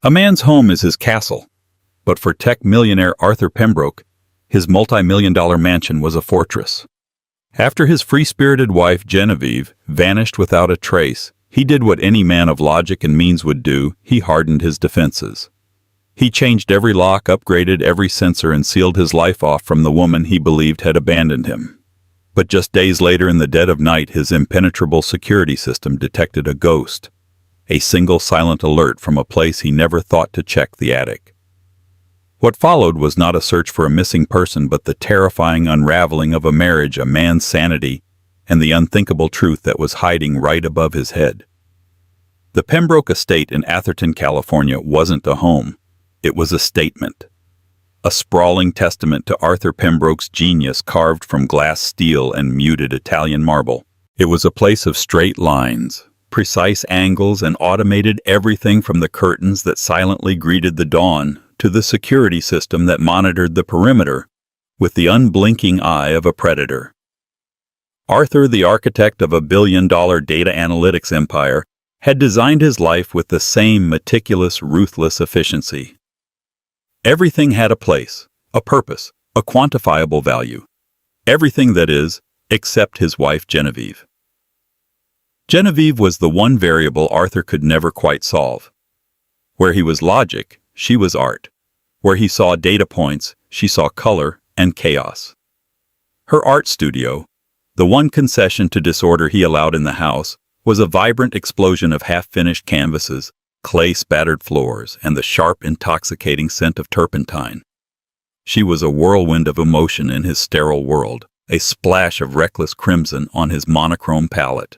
A man's home is his castle, but for tech millionaire Arthur Pembroke, his multi-million-dollar mansion was a fortress. After his free-spirited wife Genevieve vanished without a trace, he did what any man of logic and means would do. He hardened his defenses. He changed every lock, upgraded every sensor, and sealed his life off from the woman he believed had abandoned him. But just days later, in the dead of night, his impenetrable security system detected a ghost, a single silent alert from a place he never thought to check: the attic. What followed was not a search for a missing person, but the terrifying unraveling of a marriage, a man's sanity, and the unthinkable truth that was hiding right above his head. The Pembroke estate in Atherton, California wasn't a home. It was a statement. A sprawling testament to Arthur Pembroke's genius, carved from glass, steel, and muted Italian marble. It was a place of straight lines, precise angles, and automated everything from the curtains that silently greeted the dawn to the security system that monitored the perimeter with the unblinking eye of a predator. Arthur, the architect of a billion-dollar data analytics empire, had designed his life with the same meticulous, ruthless efficiency. Everything had a place, a purpose, a quantifiable value. Everything, that is, except his wife Genevieve. Genevieve was the one variable Arthur could never quite solve. Where he was logic, she was art. Where he saw data points, she saw color and chaos. Her art studio, the one concession to disorder he allowed in the house, was a vibrant explosion of half-finished canvases, clay-spattered floors, and the sharp, intoxicating scent of turpentine. She was a whirlwind of emotion in his sterile world, a splash of reckless crimson on his monochrome palette.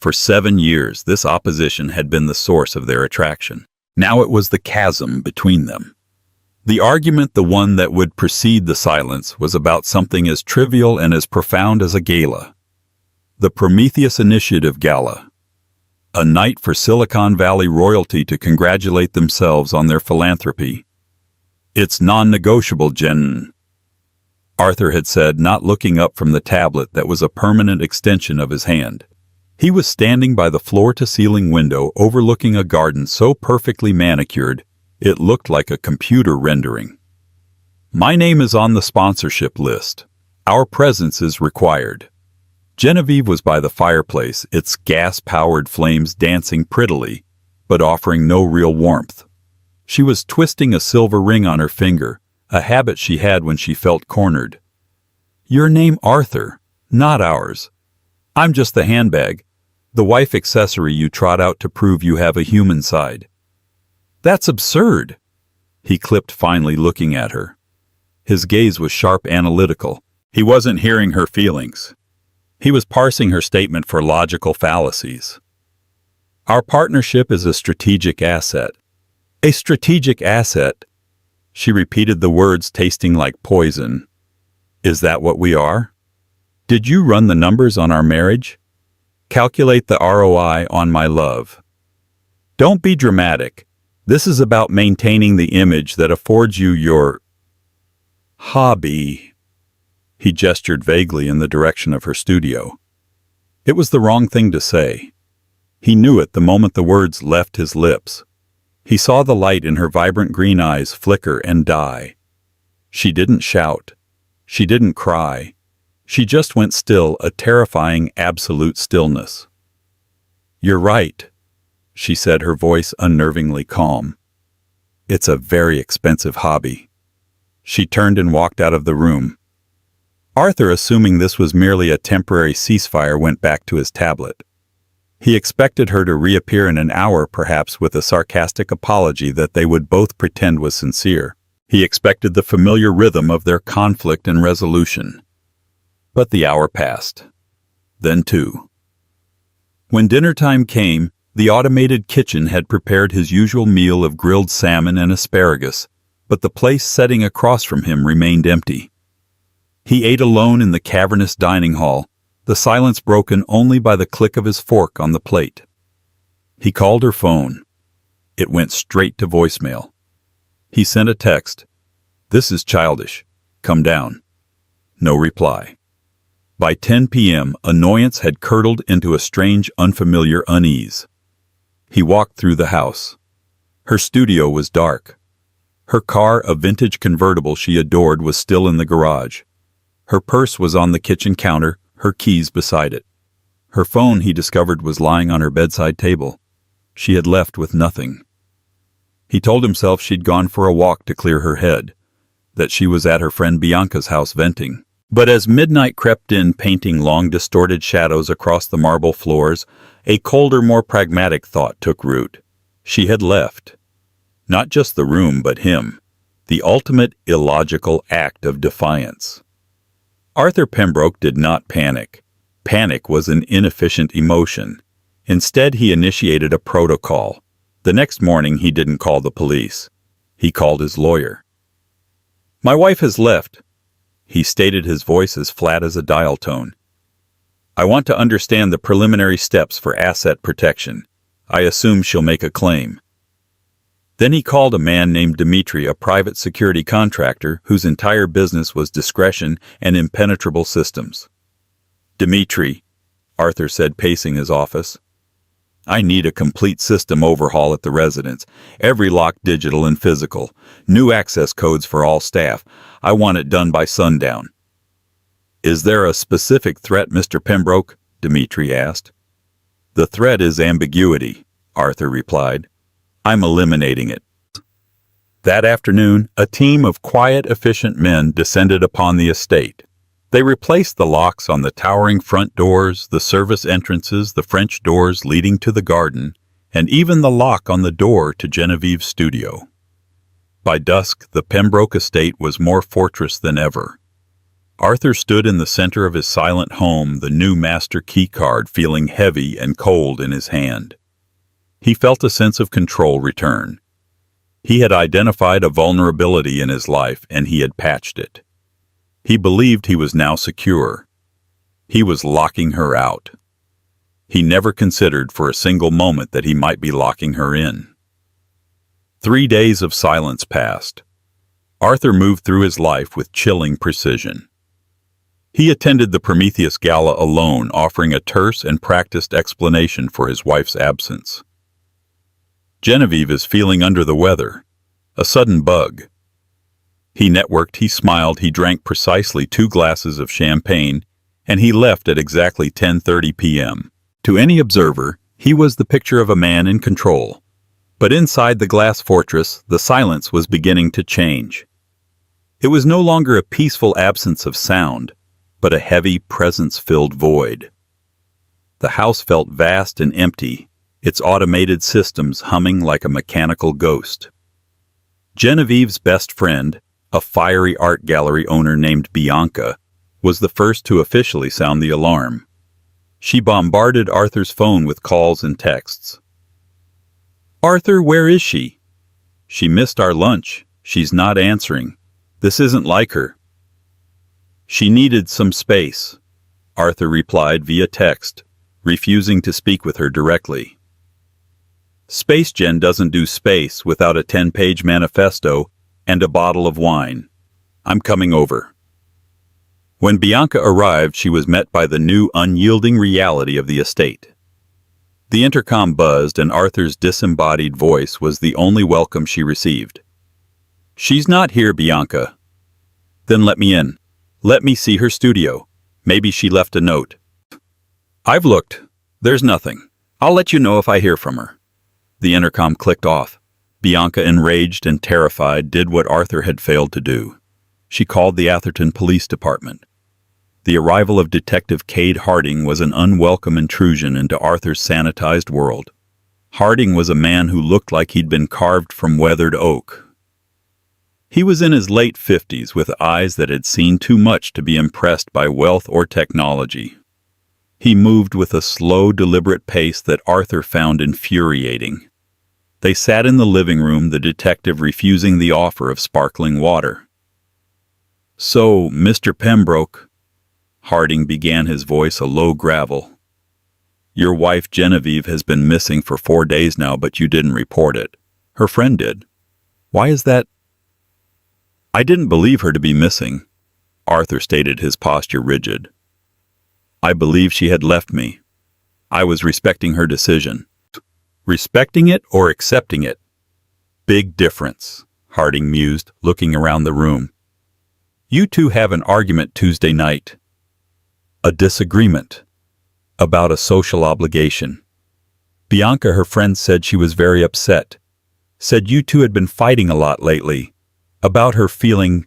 For 7 years, this opposition had been the source of their attraction. Now it was the chasm between them. The argument, the one that would precede the silence, was about something as trivial and as profound as a gala. The Prometheus Initiative Gala. A night for Silicon Valley royalty to congratulate themselves on their philanthropy. "It's non-negotiable, Jen," Arthur had said, not looking up from the tablet that was a permanent extension of his hand. He was standing by the floor-to-ceiling window overlooking a garden so perfectly manicured it looked like a computer rendering. "My name is on the sponsorship list. Our presence is required." Genevieve was by the fireplace, its gas-powered flames dancing prettily, but offering no real warmth. She was twisting a silver ring on her finger, a habit she had when she felt cornered. "Your name, Arthur, not ours. I'm just the handbag, the wife accessory you trot out to prove you have a human side." "That's absurd," he clipped, finally looking at her. His gaze was sharp, analytical. He wasn't hearing her feelings. He was parsing her statement for logical fallacies. "Our partnership is a strategic asset." "A strategic asset?" She repeated the words, tasting like poison. "Is that what we are? Did you run the numbers on our marriage? Calculate the ROI on my love?" "Don't be dramatic. This is about maintaining the image that affords you your hobby." He gestured vaguely in the direction of her studio. It was the wrong thing to say. He knew it the moment the words left his lips. He saw the light in her vibrant green eyes flicker and die. She didn't shout. She didn't cry. She just went still, a terrifying, absolute stillness. "You're right," she said, her voice unnervingly calm. "It's a very expensive hobby." She turned and walked out of the room. Arthur, assuming this was merely a temporary ceasefire, went back to his tablet. He expected her to reappear in an hour, perhaps with a sarcastic apology that they would both pretend was sincere. He expected the familiar rhythm of their conflict and resolution. But the hour passed. Then 2. When dinner time came, the automated kitchen had prepared his usual meal of grilled salmon and asparagus, but the place setting across from him remained empty. He ate alone in the cavernous dining hall, the silence broken only by the click of his fork on the plate. He called her phone. It went straight to voicemail. He sent a text. "This is childish. Come down." No reply. By 10 p.m., annoyance had curdled into a strange, unfamiliar unease. He walked through the house. Her studio was dark. Her car, a vintage convertible she adored, was still in the garage. Her purse was on the kitchen counter, her keys beside it. Her phone, he discovered, was lying on her bedside table. She had left with nothing. He told himself she'd gone for a walk to clear her head, that she was at her friend Bianca's house venting. But as midnight crept in, painting long distorted shadows across the marble floors, a colder, more pragmatic thought took root. She had left. Not just the room, but him. The ultimate illogical act of defiance. Arthur Pembroke did not panic. Panic was an inefficient emotion. Instead, he initiated a protocol. The next morning, he didn't call the police. He called his lawyer. "My wife has left." He stated, his voice as flat as a dial tone. "I want to understand the preliminary steps for asset protection. I assume she'll make a claim." Then he called a man named Dimitri, a private security contractor whose entire business was discretion and impenetrable systems. "Dimitri," Arthur said, pacing his office, "I need a complete system overhaul at the residence. Every lock digital and physical. New access codes for all staff. I want it done by sundown." "Is there a specific threat, Mr. Pembroke?" Dimitri asked. "The threat is ambiguity," Arthur replied. "I'm eliminating it." That afternoon, a team of quiet, efficient men descended upon the estate. They replaced the locks on the towering front doors, the service entrances, the French doors leading to the garden, and even the lock on the door to Genevieve's studio. By dusk, the Pembroke estate was more fortress than ever. Arthur stood in the center of his silent home, the new master key card feeling heavy and cold in his hand. He felt a sense of control return. He had identified a vulnerability in his life, and he had patched it. He believed he was now secure. He was locking her out. He never considered for a single moment that he might be locking her in. 3 days of silence passed. Arthur moved through his life with chilling precision. He attended the Prometheus Gala alone, offering a terse and practiced explanation for his wife's absence. "Genevieve is feeling under the weather. A sudden bug." He networked, he smiled, he drank precisely 2 glasses of champagne, and he left at exactly 10:30 p.m. To any observer, he was the picture of a man in control. But inside the glass fortress, the silence was beginning to change. It was no longer a peaceful absence of sound, but a heavy, presence-filled void. The house felt vast and empty, its automated systems humming like a mechanical ghost. Genevieve's best friend, a fiery art gallery owner named Bianca, was the first to officially sound the alarm. She bombarded Arthur's phone with calls and texts. "Arthur, where is she? She missed our lunch. She's not answering. This isn't like her." "She needed some space," Arthur replied via text, refusing to speak with her directly. "Space Gen doesn't do space without a 10-page manifesto and a bottle of wine. I'm coming over." When Bianca arrived, she was met by the new, unyielding reality of the estate. The intercom buzzed, and Arthur's disembodied voice was the only welcome she received. "She's not here, Bianca." "Then let me in. Let me see her studio. Maybe she left a note." "I've looked. There's nothing. I'll let you know if I hear from her." The intercom clicked off. Bianca, enraged and terrified, did what Arthur had failed to do. She called the Atherton Police Department. The arrival of Detective Cade Harding was an unwelcome intrusion into Arthur's sanitized world. Harding was a man who looked like he'd been carved from weathered oak. He was in his late 50s, with eyes that had seen too much to be impressed by wealth or technology. He moved with a slow, deliberate pace that Arthur found infuriating. They sat in the living room, the detective refusing the offer of sparkling water. "So, Mr. Pembroke," Harding began, his voice a low gravel, "your wife Genevieve has been missing for 4 days now, but you didn't report it. Her friend did. Why is that?" "I didn't believe her to be missing," Arthur stated, his posture rigid. "I believed she had left me. I was respecting her decision." "Respecting it or accepting it?" Big difference, Harding mused, looking around the room. You two have an argument Tuesday night. A disagreement. About a social obligation. Bianca, her friend, said she was very upset. Said you two had been fighting a lot lately. About her feeling...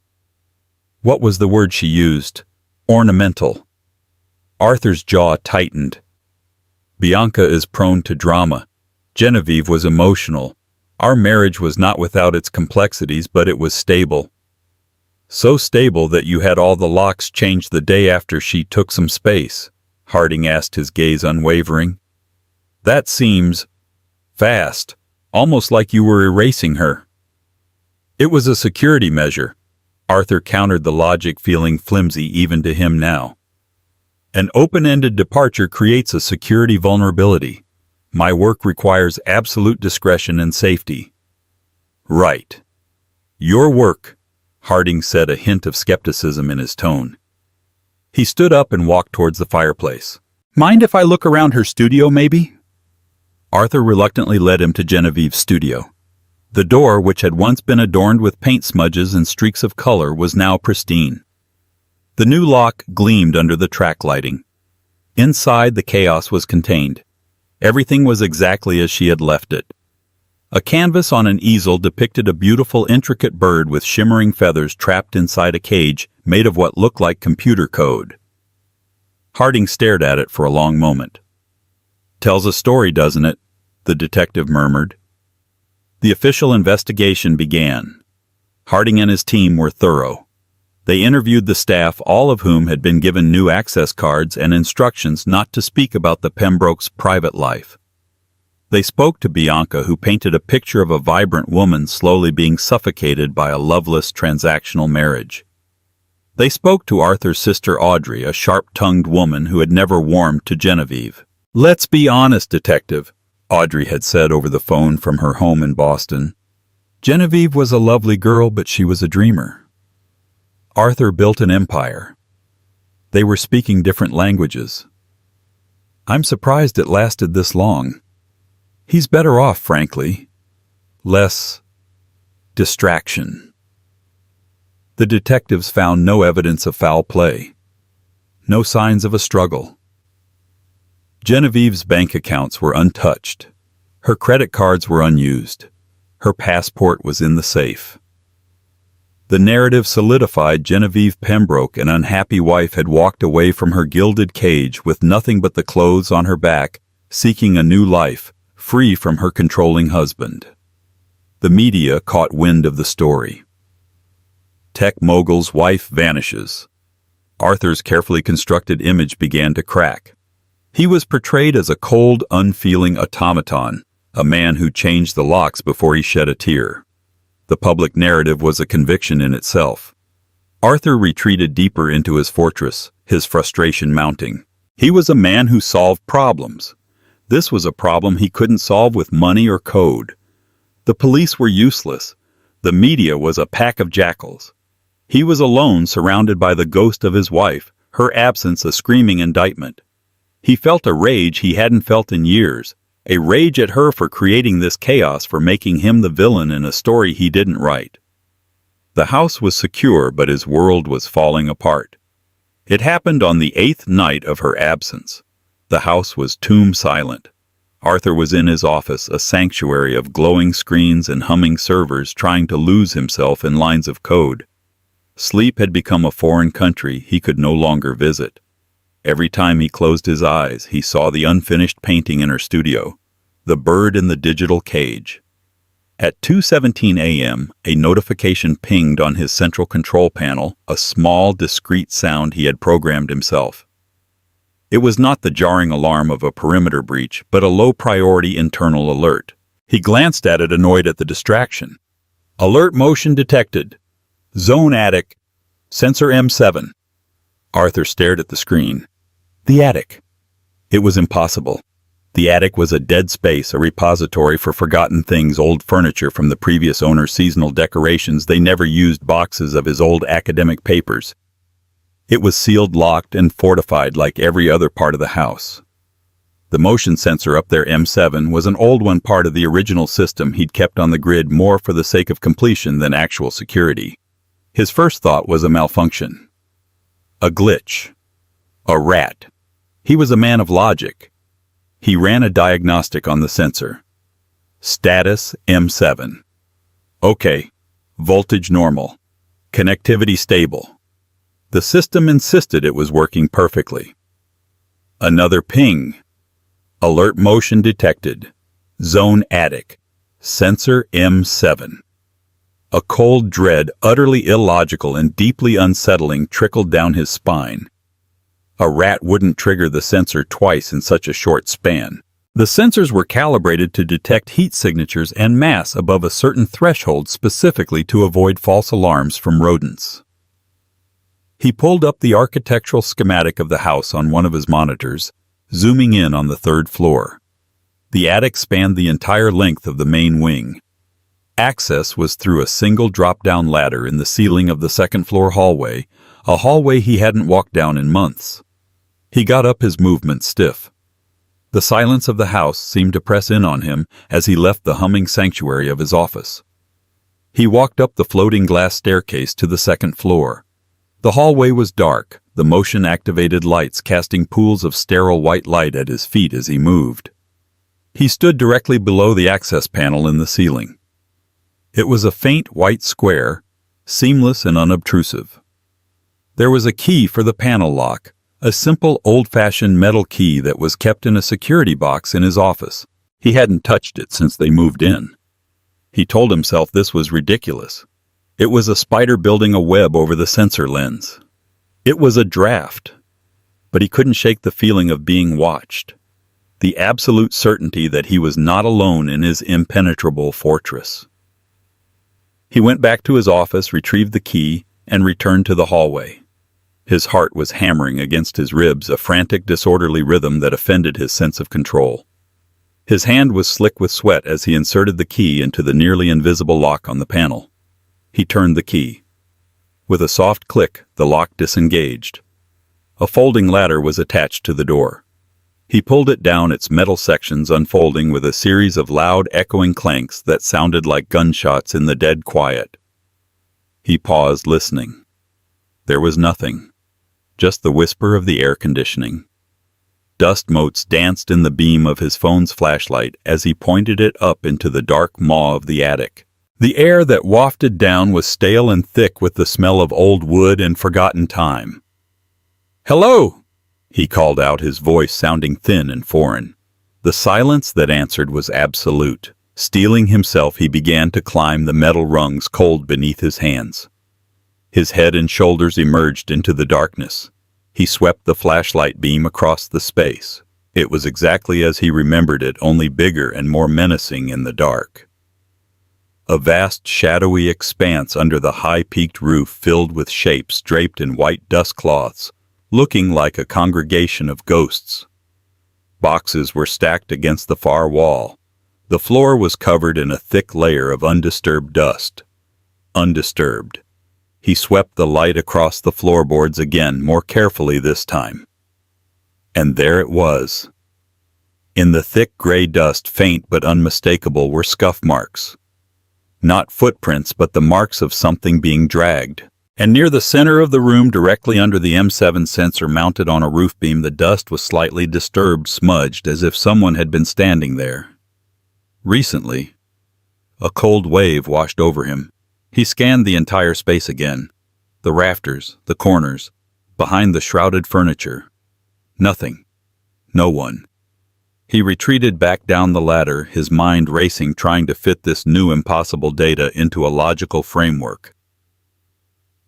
What was the word she used? Ornamental. Arthur's jaw tightened. Bianca is prone to drama. Genevieve was emotional. Our marriage was not without its complexities, but it was stable. So stable that you had all the locks changed the day after she took some space, Harding asked, his gaze unwavering. That seems fast, almost like you were erasing her. It was a security measure. Arthur countered the logic, feeling flimsy even to him now. An open-ended departure creates a security vulnerability. My work requires absolute discretion and safety. Right. Your work, Harding said, a hint of skepticism in his tone. He stood up and walked towards the fireplace. Mind if I look around her studio, maybe? Arthur reluctantly led him to Genevieve's studio. The door, which had once been adorned with paint smudges and streaks of color, was now pristine. The new lock gleamed under the track lighting. Inside, the chaos was contained. Everything was exactly as she had left it. A canvas on an easel depicted a beautiful, intricate bird with shimmering feathers trapped inside a cage made of what looked like computer code. Harding stared at it for a long moment. Tells a story, doesn't it? The detective murmured. The official investigation began. Harding and his team were thorough. They interviewed the staff, all of whom had been given new access cards and instructions not to speak about the Pembrokes' private life. They spoke to Bianca, who painted a picture of a vibrant woman slowly being suffocated by a loveless transactional marriage. They spoke to Arthur's sister Audrey, a sharp-tongued woman who had never warmed to Genevieve. Let's be honest, detective, Audrey had said over the phone from her home in Boston. Genevieve was a lovely girl, but she was a dreamer. Arthur built an empire. They were speaking different languages. I'm surprised it lasted this long. He's better off, frankly. Less distraction. The detectives found no evidence of foul play. No signs of a struggle. Genevieve's bank accounts were untouched. Her credit cards were unused. Her passport was in the safe. The narrative solidified. Genevieve Pembroke, an unhappy wife, had walked away from her gilded cage with nothing but the clothes on her back, seeking a new life, free from her controlling husband. The media caught wind of the story. Tech mogul's wife vanishes. Arthur's carefully constructed image began to crack. He was portrayed as a cold, unfeeling automaton, a man who changed the locks before he shed a tear. The public narrative was a conviction in itself. Arthur retreated deeper into his fortress, his frustration mounting. He was a man who solved problems. This was a problem he couldn't solve with money or code. The police were useless. The media was a pack of jackals. He was alone, surrounded by the ghost of his wife, her absence a screaming indictment. He felt a rage he hadn't felt in years, a rage at her for creating this chaos, for making him the villain in a story he didn't write. The house was secure, but his world was falling apart. It happened on the 8th night of her absence. The house was tomb silent. Arthur was in his office, a sanctuary of glowing screens and humming servers, trying to lose himself in lines of code. Sleep had become a foreign country he could no longer visit. Every time he closed his eyes, he saw the unfinished painting in her studio, the bird in the digital cage. At 2:17 a.m., a notification pinged on his central control panel, a small, discrete sound he had programmed himself. It was not the jarring alarm of a perimeter breach, but a low-priority internal alert. He glanced at it, annoyed at the distraction. Alert motion detected. Zone attic. Sensor M7. Arthur stared at the screen. The attic. It was impossible. The attic was a dead space, a repository for forgotten things, old furniture from the previous owner's seasonal decorations, they never used, boxes of his old academic papers. It was sealed, locked, and fortified like every other part of the house. The motion sensor up there, M7, was an old one, part of the original system he'd kept on the grid more for the sake of completion than actual security. His first thought was a malfunction. A glitch. A rat. He was a man of logic. He ran a diagnostic on the sensor. Status M7. Okay. Voltage normal. Connectivity stable. The system insisted it was working perfectly. Another ping. Alert motion detected. Zone attic. Sensor M7. A cold dread, utterly illogical and deeply unsettling, trickled down his spine. A rat wouldn't trigger the sensor twice in such a short span. The sensors were calibrated to detect heat signatures and mass above a certain threshold specifically to avoid false alarms from rodents. He pulled up the architectural schematic of the house on one of his monitors, zooming in on the third floor. The attic spanned the entire length of the main wing. Access was through a single drop-down ladder in the ceiling of the second-floor hallway, a hallway he hadn't walked down in months. He got up, his movements stiff. The silence of the house seemed to press in on him as he left the humming sanctuary of his office. He walked up the floating glass staircase to the second floor. The hallway was dark, the motion-activated lights casting pools of sterile white light at his feet as he moved. He stood directly below the access panel in the ceiling. It was a faint white square, seamless and unobtrusive. There was a key for the panel lock, a simple old-fashioned metal key that was kept in a security box in his office. He hadn't touched it since they moved in. He told himself this was ridiculous. It was a spider building a web over the sensor lens. It was a draft. But he couldn't shake the feeling of being watched. The absolute certainty that he was not alone in his impenetrable fortress. He went back to his office, retrieved the key, and returned to the hallway. His heart was hammering against his ribs, a frantic, disorderly rhythm that offended his sense of control. His hand was slick with sweat as he inserted the key into the nearly invisible lock on the panel. He turned the key. With a soft click, the lock disengaged. A folding ladder was attached to the door. He pulled it down, its metal sections unfolding with a series of loud, echoing clanks that sounded like gunshots in the dead quiet. He paused, listening. There was nothing. Just the whisper of the air conditioning. Dust motes danced in the beam of his phone's flashlight as he pointed it up into the dark maw of the attic. The air that wafted down was stale and thick with the smell of old wood and forgotten time. "Hello!" he called out, his voice sounding thin and foreign. The silence that answered was absolute. Steeling himself, he began to climb the metal rungs cold beneath his hands. His head and shoulders emerged into the darkness. He swept the flashlight beam across the space. It was exactly as he remembered it, only bigger and more menacing in the dark. A vast, shadowy expanse under the high-peaked roof filled with shapes draped in white dust cloths, looking like a congregation of ghosts. Boxes were stacked against the far wall. The floor was covered in a thick layer of undisturbed dust. Undisturbed. He swept the light across the floorboards again, more carefully this time. And there it was. In the thick gray dust, faint but unmistakable, were scuff marks. Not footprints, but the marks of something being dragged. And near the center of the room, directly under the M7 sensor mounted on a roof beam, the dust was slightly disturbed, smudged, as if someone had been standing there. Recently. A cold wave washed over him. He scanned the entire space again. The rafters, the corners, behind the shrouded furniture. Nothing. No one. He retreated back down the ladder, his mind racing, trying to fit this new impossible data into a logical framework.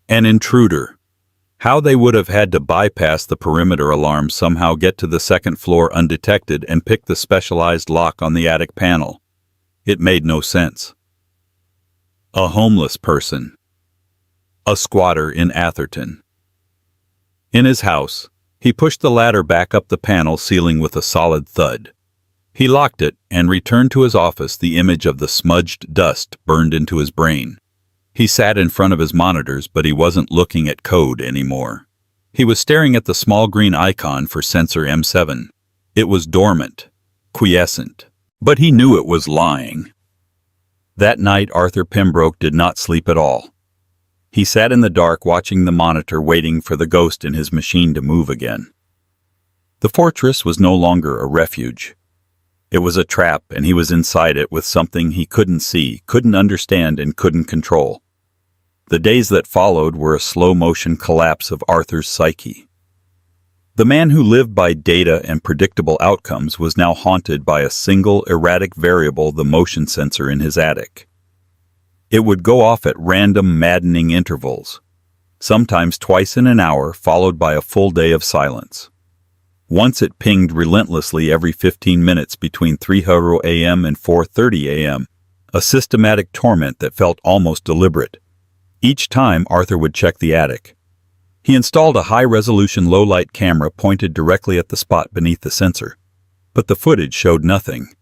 An intruder. How they would have had to bypass the perimeter alarm, somehow get to the second floor undetected, and pick the specialized lock on the attic panel. It made no sense. A homeless person. A squatter in Atherton. In his house, he pushed the ladder back up the panel ceiling with a solid thud. He locked it and returned to his office, the image of the smudged dust burned into his brain. He sat in front of his monitors, but he wasn't looking at code anymore. He was staring at the small green icon for sensor M7. It was dormant, quiescent, but he knew it was lying. That night, Arthur Pembroke did not sleep at all. He sat in the dark watching the monitor, waiting for the ghost in his machine to move again. The fortress was no longer a refuge. It was a trap, and he was inside it with something he couldn't see, couldn't understand, and couldn't control. The days that followed were a slow-motion collapse of Arthur's psyche. The man who lived by data and predictable outcomes was now haunted by a single erratic variable, the motion sensor in his attic. It would go off at random, maddening intervals, sometimes twice in an hour, followed by a full day of silence. Once it pinged relentlessly every 15 minutes between 3:00 a.m. and 4:30 a.m., a systematic torment that felt almost deliberate. Each time, Arthur would check the attic. He installed a high-resolution low-light camera pointed directly at the spot beneath the sensor. But the footage showed nothing,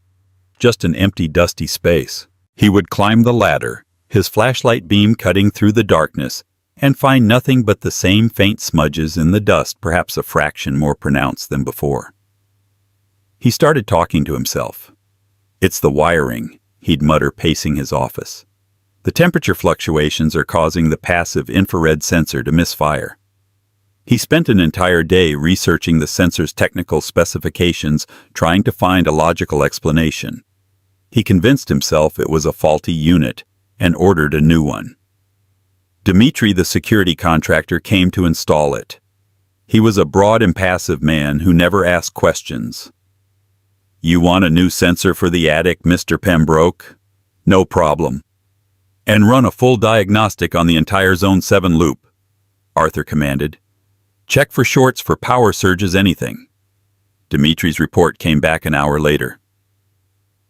just an empty, dusty space. He would climb the ladder, his flashlight beam cutting through the darkness, and find nothing but the same faint smudges in the dust, perhaps a fraction more pronounced than before. He started talking to himself. "It's the wiring," he'd mutter, pacing his office. "The temperature fluctuations are causing the passive infrared sensor to misfire." He spent an entire day researching the sensor's technical specifications, trying to find a logical explanation. He convinced himself it was a faulty unit and ordered a new one. Dmitri, the security contractor, came to install it. He was a broad, impassive man who never asked questions. "You want a new sensor for the attic, Mr. Pembroke? No problem. And run a full diagnostic on the entire Zone 7 loop," Arthur commanded. "Check for shorts, for power surges, anything." Dimitri's report came back an hour later.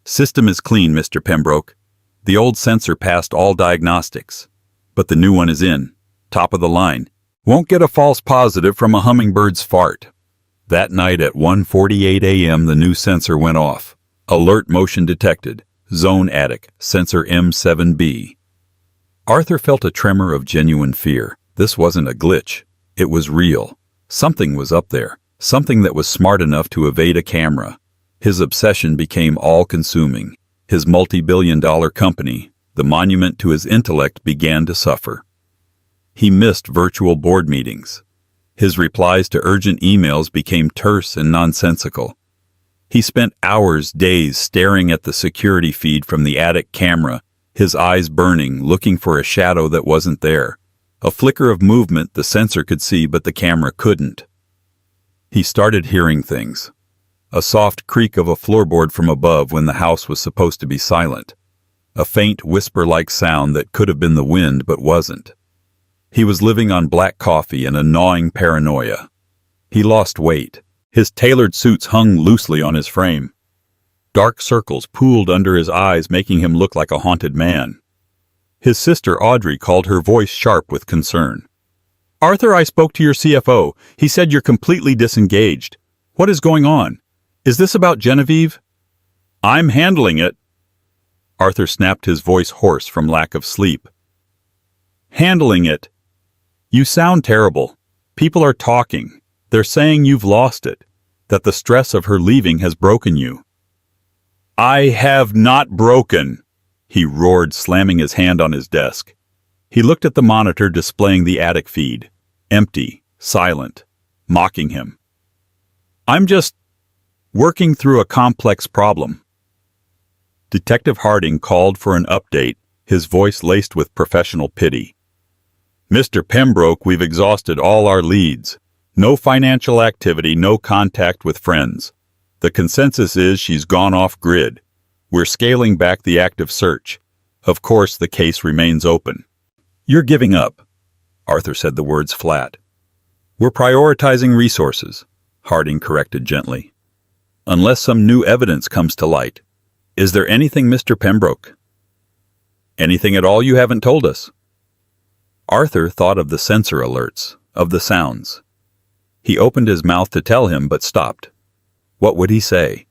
"System is clean, Mr. Pembroke. The old sensor passed all diagnostics, but the new one is in, top of the line. Won't get a false positive from a hummingbird's fart." That night at 1:48 a.m. the new sensor went off. Alert motion detected. Zone attic, sensor M7B. Arthur felt a tremor of genuine fear. This wasn't a glitch. It was real. Something was up there. Something that was smart enough to evade a camera. His obsession became all-consuming. His multi-billion-dollar company, the monument to his intellect, began to suffer. He missed virtual board meetings. His replies to urgent emails became terse and nonsensical. He spent hours, days, staring at the security feed from the attic camera, his eyes burning, looking for a shadow that wasn't there. A flicker of movement the sensor could see, but the camera couldn't. He started hearing things. A soft creak of a floorboard from above when the house was supposed to be silent. A faint whisper-like sound that could have been the wind but wasn't. He was living on black coffee and a gnawing paranoia. He lost weight. His tailored suits hung loosely on his frame. Dark circles pooled under his eyes, making him look like a haunted man. His sister Audrey called, her voice sharp with concern. "Arthur, I spoke to your CFO. He said you're completely disengaged. What is going on? Is this about Genevieve?" "I'm handling it." Arthur snapped, his voice hoarse from lack of sleep. "Handling it? You sound terrible. People are talking. They're saying you've lost it, that the stress of her leaving has broken you." "I have not broken," he roared, slamming his hand on his desk. He looked at the monitor displaying the attic feed. Empty, silent, mocking him. "I'm just working through a complex problem." Detective Harding called for an update, his voice laced with professional pity. "Mr. Pembroke, we've exhausted all our leads. No financial activity, no contact with friends. The consensus is she's gone off-grid. We're scaling back the active search. Of course, the case remains open." "You're giving up," Arthur said, the words flat. "We're prioritizing resources," Harding corrected gently. "Unless some new evidence comes to light. Is there anything, Mr. Pembroke? Anything at all you haven't told us?" Arthur thought of the sensor alerts, of the sounds. He opened his mouth to tell him, but stopped. What would he say?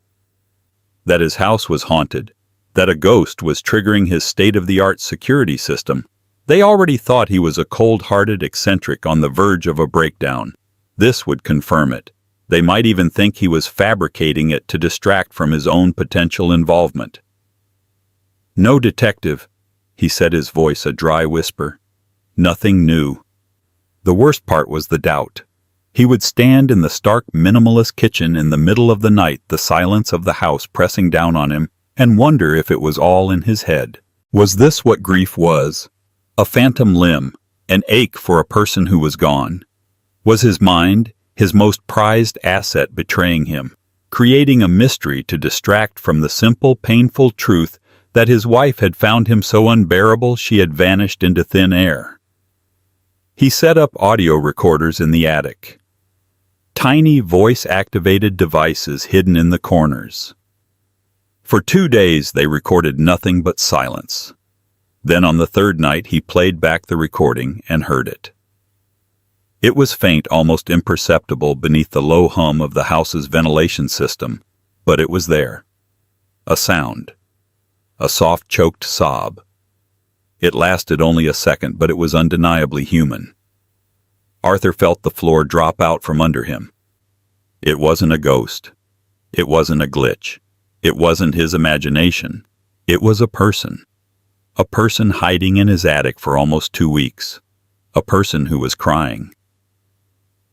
That his house was haunted, that a ghost was triggering his state-of-the-art security system. They already thought he was a cold-hearted eccentric on the verge of a breakdown. This would confirm it. They might even think he was fabricating it to distract from his own potential involvement. "No, detective," he said, his voice a dry whisper. "Nothing new." The worst part was the doubt. He would stand in the stark minimalist kitchen in the middle of the night, the silence of the house pressing down on him, and wonder if it was all in his head. Was this what grief was? A phantom limb, an ache for a person who was gone. Was his mind, his most prized asset, betraying him, creating a mystery to distract from the simple, painful truth that his wife had found him so unbearable she had vanished into thin air? He set up audio recorders in the attic. Tiny voice-activated devices hidden in the corners. For 2 days they recorded nothing but silence. Then on the third night he played back the recording and heard it. It was faint, almost imperceptible beneath the low hum of the house's ventilation system, but it was there. A sound. A soft, choked sob. It lasted only a second, but it was undeniably human. Arthur felt the floor drop out from under him. It wasn't a ghost. It wasn't a glitch. It wasn't his imagination. It was a person. A person hiding in his attic for almost 2 weeks. A person who was crying.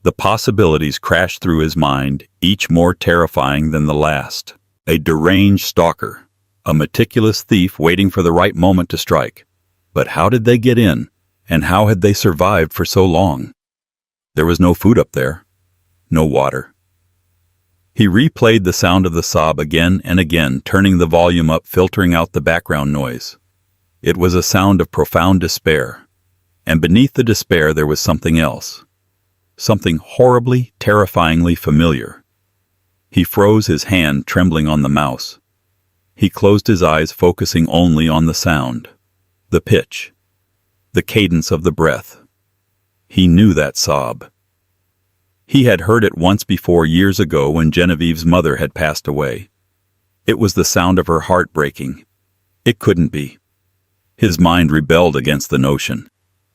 The possibilities crashed through his mind, each more terrifying than the last. A deranged stalker. A meticulous thief waiting for the right moment to strike. But how did they get in? And how had they survived for so long? There was no food up there. No water. He replayed the sound of the sob again and again, turning the volume up, filtering out the background noise. It was a sound of profound despair. And beneath the despair there was something else. Something horribly, terrifyingly familiar. He froze, his hand trembling on the mouse. He closed his eyes, focusing only on the sound. The pitch. The cadence of the breath. He knew that sob. He had heard it once before, years ago, when Genevieve's mother had passed away. It was the sound of her heart breaking. It couldn't be. His mind rebelled against the notion.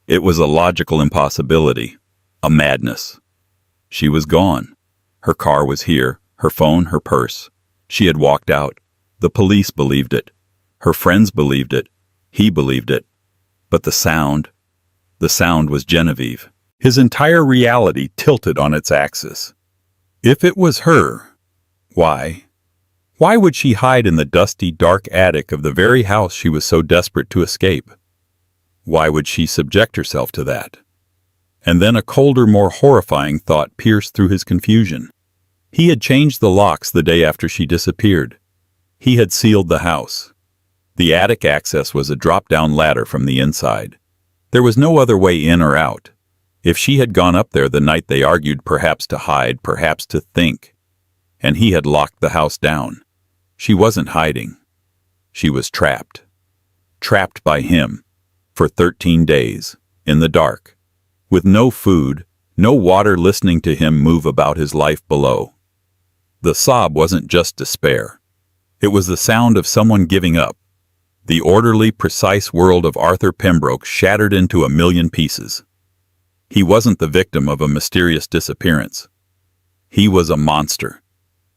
It was a logical impossibility, a madness. She was gone. Her car was here, her phone, her purse. She had walked out. The police believed it. Her friends believed it. He believed it. But the sound was Genevieve. His entire reality tilted on its axis. If it was her, why? Why would she hide in the dusty, dark attic of the very house she was so desperate to escape? Why would she subject herself to that? And then a colder, more horrifying thought pierced through his confusion. He had changed the locks the day after she disappeared. He had sealed the house. The attic access was a drop-down ladder from the inside. There was no other way in or out. If she had gone up there the night they argued, perhaps to hide, perhaps to think, and he had locked the house down, she wasn't hiding. She was trapped. Trapped by him, for 13 days, in the dark, with no food, no water, listening to him move about his life below. The sob wasn't just despair. It was the sound of someone giving up. The orderly, precise world of Arthur Pembroke shattered into a million pieces. He wasn't the victim of a mysterious disappearance. He was a monster.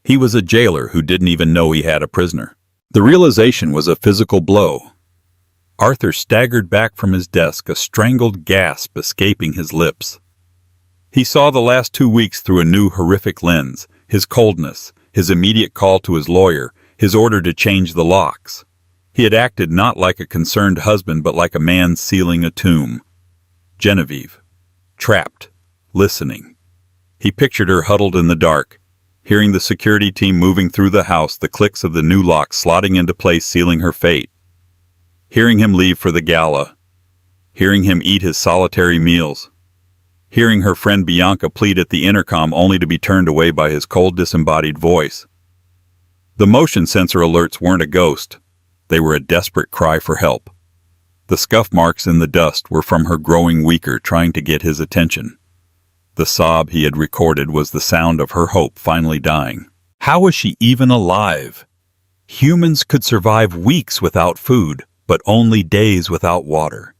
He was a jailer who didn't even know he had a prisoner. The realization was a physical blow. Arthur staggered back from his desk, a strangled gasp escaping his lips. He saw the last 2 weeks through a new horrific lens, his coldness, his immediate call to his lawyer, his order to change the locks. He had acted not like a concerned husband, but like a man sealing a tomb. Genevieve. Trapped. Listening. He pictured her huddled in the dark, hearing the security team moving through the house, the clicks of the new lock slotting into place, sealing her fate. Hearing him leave for the gala. Hearing him eat his solitary meals. Hearing her friend Bianca plead at the intercom, only to be turned away by his cold, disembodied voice. The motion sensor alerts weren't a ghost. They were a desperate cry for help. The scuff marks in the dust were from her growing weaker, trying to get his attention. The sob he had recorded was the sound of her hope finally dying. How was she even alive? Humans could survive weeks without food, but only days without water.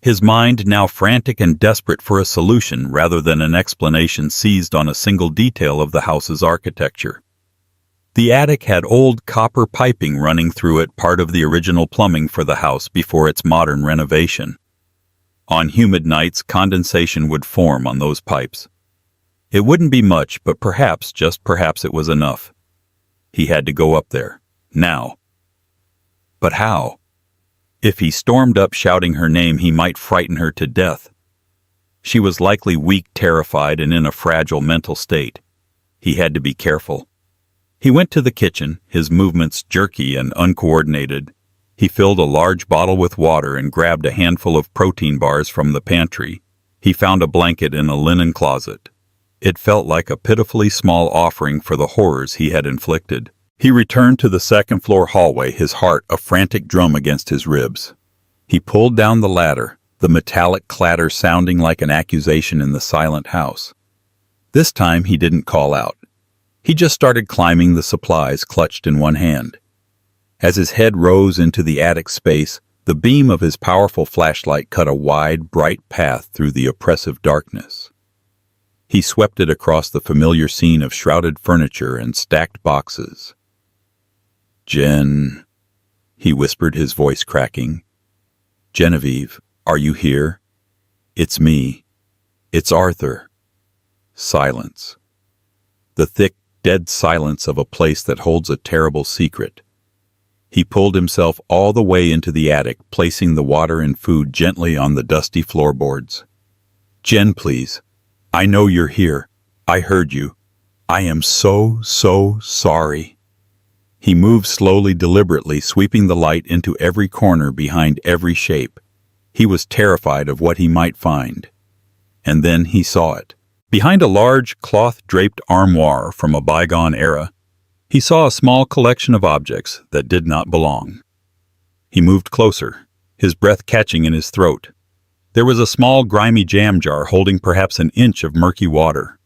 His mind now frantic and desperate for a solution rather than an explanation seized on a single detail of the house's architecture. The attic had old copper piping running through it, part of the original plumbing for the house before its modern renovation. On humid nights, condensation would form on those pipes. It wouldn't be much, but perhaps, just perhaps, it was enough. He had to go up there, now. But how? If he stormed up shouting her name, he might frighten her to death. She was likely weak, terrified, and in a fragile mental state. He had to be careful. He went to the kitchen, his movements jerky and uncoordinated. He filled a large bottle with water and grabbed a handful of protein bars from the pantry. He found a blanket in a linen closet. It felt like a pitifully small offering for the horrors he had inflicted. He returned to the second-floor hallway, his heart a frantic drum against his ribs. He pulled down the ladder, the metallic clatter sounding like an accusation in the silent house. This time he didn't call out. He just started climbing the supplies clutched in one hand. As his head rose into the attic space, the beam of his powerful flashlight cut a wide, bright path through the oppressive darkness. He swept it across the familiar scene of shrouded furniture and stacked boxes. "Jen," he whispered, his voice cracking. "Genevieve, are you here? It's me. It's Arthur." Silence. The thick, dead silence of a place that holds a terrible secret. He pulled himself all the way into the attic, placing the water and food gently on the dusty floorboards. "Jen, please. I know you're here. I heard you. I am so sorry." He moved slowly, deliberately, sweeping the light into every corner, behind every shape. He was terrified of what he might find. And then he saw it. Behind a large, cloth-draped armoire from a bygone era, he saw a small collection of objects that did not belong. He moved closer, his breath catching in his throat. There was a small, grimy jam jar holding perhaps an inch of murky water.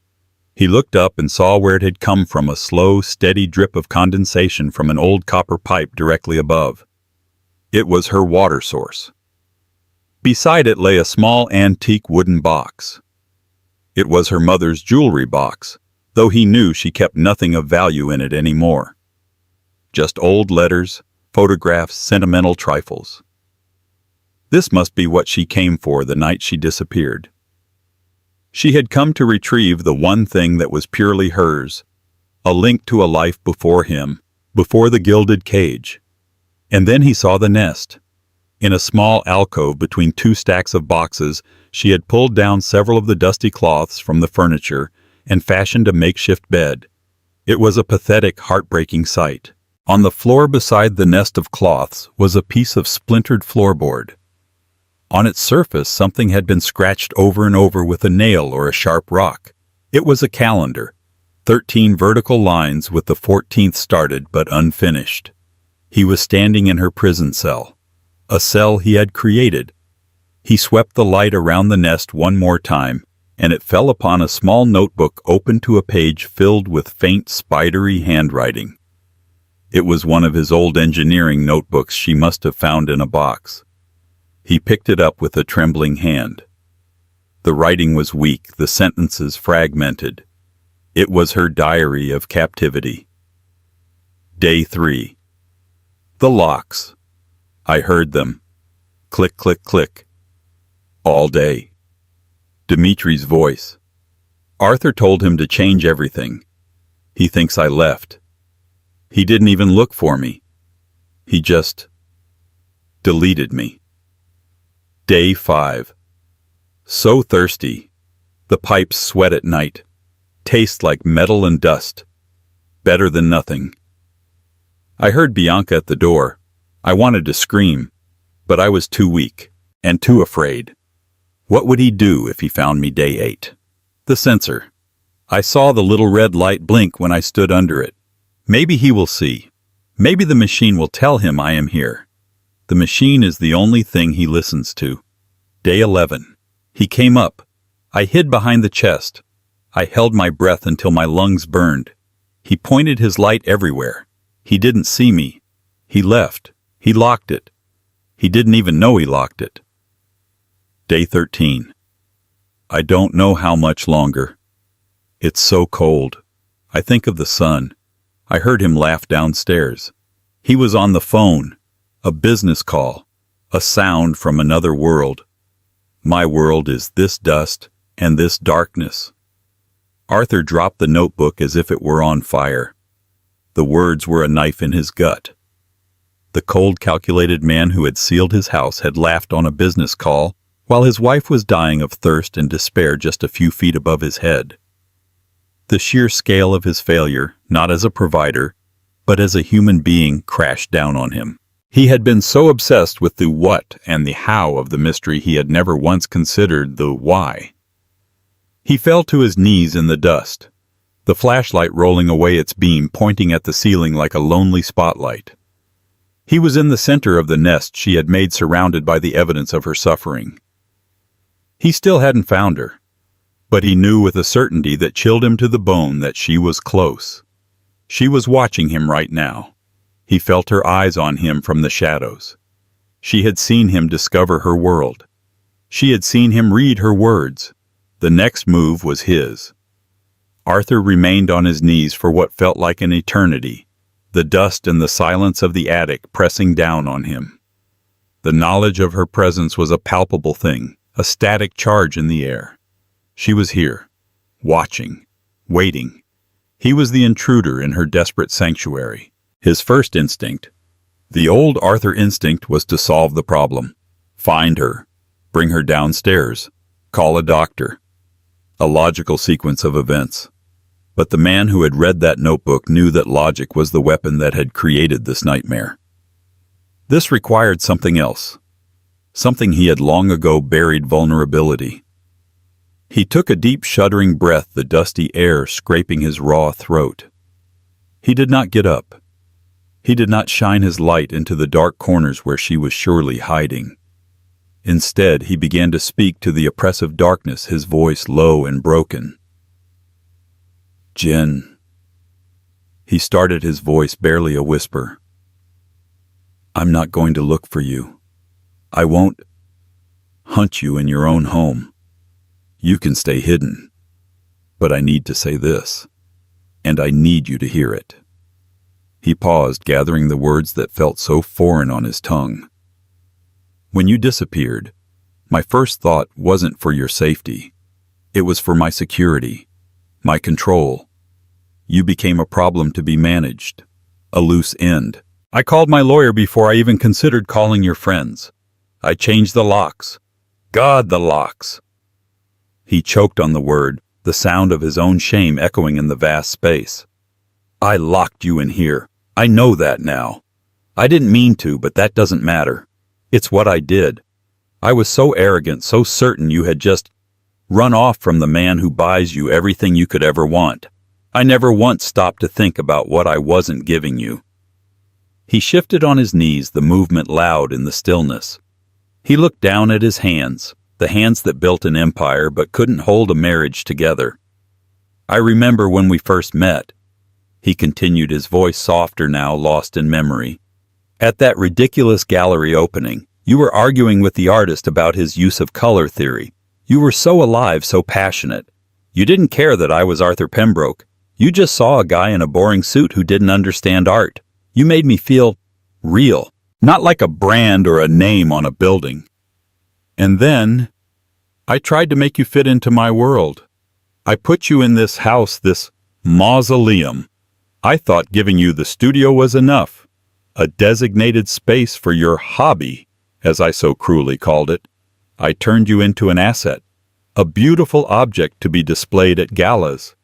He looked up and saw where it had come from, a slow, steady drip of condensation from an old copper pipe directly above. It was her water source. Beside it lay a small, antique wooden box. It was her mother's jewelry box, though he knew she kept nothing of value in it anymore. Just old letters, photographs, sentimental trifles. This must be what she came for the night she disappeared. She had come to retrieve the one thing that was purely hers, a link to a life before him, before the gilded cage. And then he saw the nest. In a small alcove between two stacks of boxes, she had pulled down several of the dusty cloths from the furniture and fashioned a makeshift bed. It was a pathetic, heartbreaking sight. On the floor beside the nest of cloths was a piece of splintered floorboard. On its surface, something had been scratched over and over with a nail or a sharp rock. It was a calendar, 13 vertical lines with the 14th started but unfinished. He was standing in her prison cell, a cell he had created. He swept the light around the nest one more time, and it fell upon a small notebook open to a page filled with faint, spidery handwriting. It was one of his old engineering notebooks she must have found in a box. He picked it up with a trembling hand. The writing was weak, the sentences fragmented. It was her diary of captivity. Day 3. The locks. I heard them. Click, click, click. All day. Dimitri's voice. Arthur told him to change everything. He thinks I left. He didn't even look for me. He just deleted me. Day 5. So thirsty. The pipes sweat at night. Taste like metal and dust. Better than nothing. I heard Bianca at the door. I wanted to scream, but I was too weak and too afraid. What would he do if he found me day 8? The sensor. I saw the little red light blink when I stood under it. Maybe he will see. Maybe the machine will tell him I am here. The machine is the only thing he listens to. Day 11. He came up. I hid behind the chest. I held my breath until my lungs burned. He pointed his light everywhere. He didn't see me. He left. He locked it. He didn't even know he locked it. Day 13. I don't know how much longer. It's so cold. I think of the sun. I heard him laugh downstairs. He was on the phone. A business call. A sound from another world. My world is this dust and this darkness. Arthur dropped the notebook as if it were on fire. The words were a knife in his gut. The cold, calculated man who had sealed his house had laughed on a business call while his wife was dying of thirst and despair just a few feet above his head. The sheer scale of his failure, not as a provider, but as a human being, crashed down on him. He had been so obsessed with the what and the how of the mystery he had never once considered the why. He fell to his knees in the dust, the flashlight rolling away its beam pointing at the ceiling like a lonely spotlight. He was in the center of the nest she had made, surrounded by the evidence of her suffering. He still hadn't found her, but he knew with a certainty that chilled him to the bone that she was close. She was watching him right now. He felt her eyes on him from the shadows. She had seen him discover her world. She had seen him read her words. The next move was his. Arthur remained on his knees for what felt like an eternity, the dust and the silence of the attic pressing down on him. The knowledge of her presence was a palpable thing, a static charge in the air. She was here, watching, waiting. He was the intruder in her desperate sanctuary. His first instinct, the old Arthur instinct, was to solve the problem. Find her, bring her downstairs, call a doctor. A logical sequence of events. But the man who had read that notebook knew that logic was the weapon that had created this nightmare. This required something else. Something he had long ago buried: vulnerability. He took a deep, shuddering breath, the dusty air scraping his raw throat. He did not get up. He did not shine his light into the dark corners where she was surely hiding. Instead, he began to speak to the oppressive darkness, his voice low and broken. Jen. He started, his voice barely a whisper. I'm not going to look for you. I won't hunt you in your own home. You can stay hidden. But I need to say this, and I need you to hear it. He paused, gathering the words that felt so foreign on his tongue. When you disappeared, my first thought wasn't for your safety. It was for my security, my control. You became a problem to be managed, a loose end. I called my lawyer before I even considered calling your friends. I changed the locks. God, the locks. He choked on the word, the sound of his own shame echoing in the vast space. I locked you in here. I know that now. I didn't mean to, but that doesn't matter. It's what I did. I was so arrogant, so certain you had just run off from the man who buys you everything you could ever want. I never once stopped to think about what I wasn't giving you. He shifted on his knees, the movement loud in the stillness. He looked down at his hands, the hands that built an empire but couldn't hold a marriage together. I remember when we first met. He continued, his voice softer now, lost in memory. At that ridiculous gallery opening, you were arguing with the artist about his use of color theory. You were so alive, so passionate. You didn't care that I was Arthur Pembroke. You just saw a guy in a boring suit who didn't understand art. You made me feel real, not like a brand or a name on a building. And then, I tried to make you fit into my world. I put you in this house, this mausoleum. I thought giving you the studio was enough. A designated space for your hobby, as I so cruelly called it. I turned you into an asset, a beautiful object to be displayed at galas.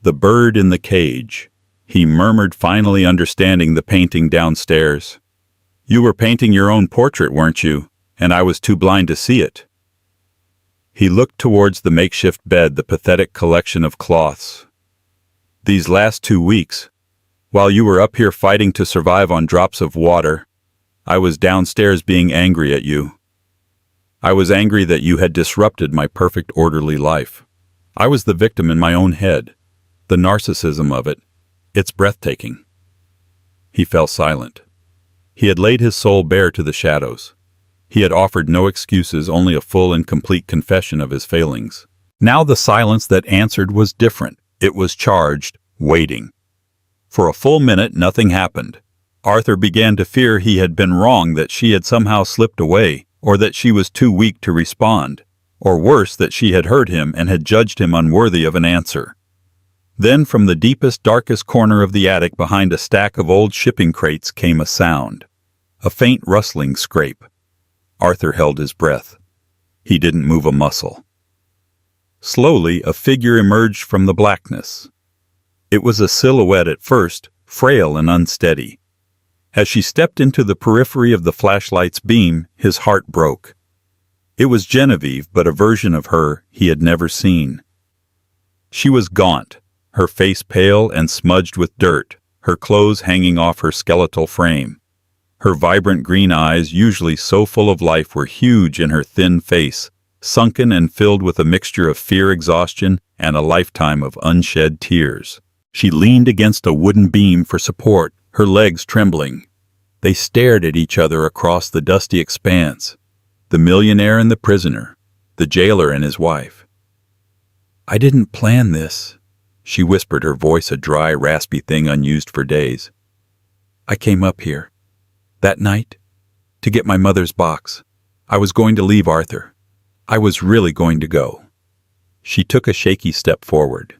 The bird in the cage, he murmured, finally understanding the painting downstairs. You were painting your own portrait, weren't you? And I was too blind to see it. He looked towards the makeshift bed, the pathetic collection of cloths. These last 2 weeks, while you were up here fighting to survive on drops of water, I was downstairs being angry at you. I was angry that you had disrupted my perfect orderly life. I was the victim in my own head. The narcissism of it. It's breathtaking. He fell silent. He had laid his soul bare to the shadows. He had offered no excuses, only a full and complete confession of his failings. Now the silence that answered was different. It was charged, waiting. For a full minute, nothing happened. Arthur began to fear he had been wrong, that she had somehow slipped away, or that she was too weak to respond, or worse, that she had heard him and had judged him unworthy of an answer. Then from the deepest, darkest corner of the attic behind a stack of old shipping crates came a sound. A faint rustling scrape. Arthur held his breath. He didn't move a muscle. Slowly, a figure emerged from the blackness. It was a silhouette at first, frail and unsteady. As she stepped into the periphery of the flashlight's beam, his heart broke. It was Genevieve, but a version of her he had never seen. She was gaunt, her face pale and smudged with dirt, her clothes hanging off her skeletal frame. Her vibrant green eyes, usually so full of life, were huge in her thin face, sunken and filled with a mixture of fear, exhaustion, and a lifetime of unshed tears. She leaned against a wooden beam for support, her legs trembling. They stared at each other across the dusty expanse. The millionaire and the prisoner, the jailer and his wife. "I didn't plan this," she whispered, her voice a dry, raspy thing unused for days. "I came up here, that night, to get my mother's box. I was going to leave Arthur. I was really going to go." She took a shaky step forward.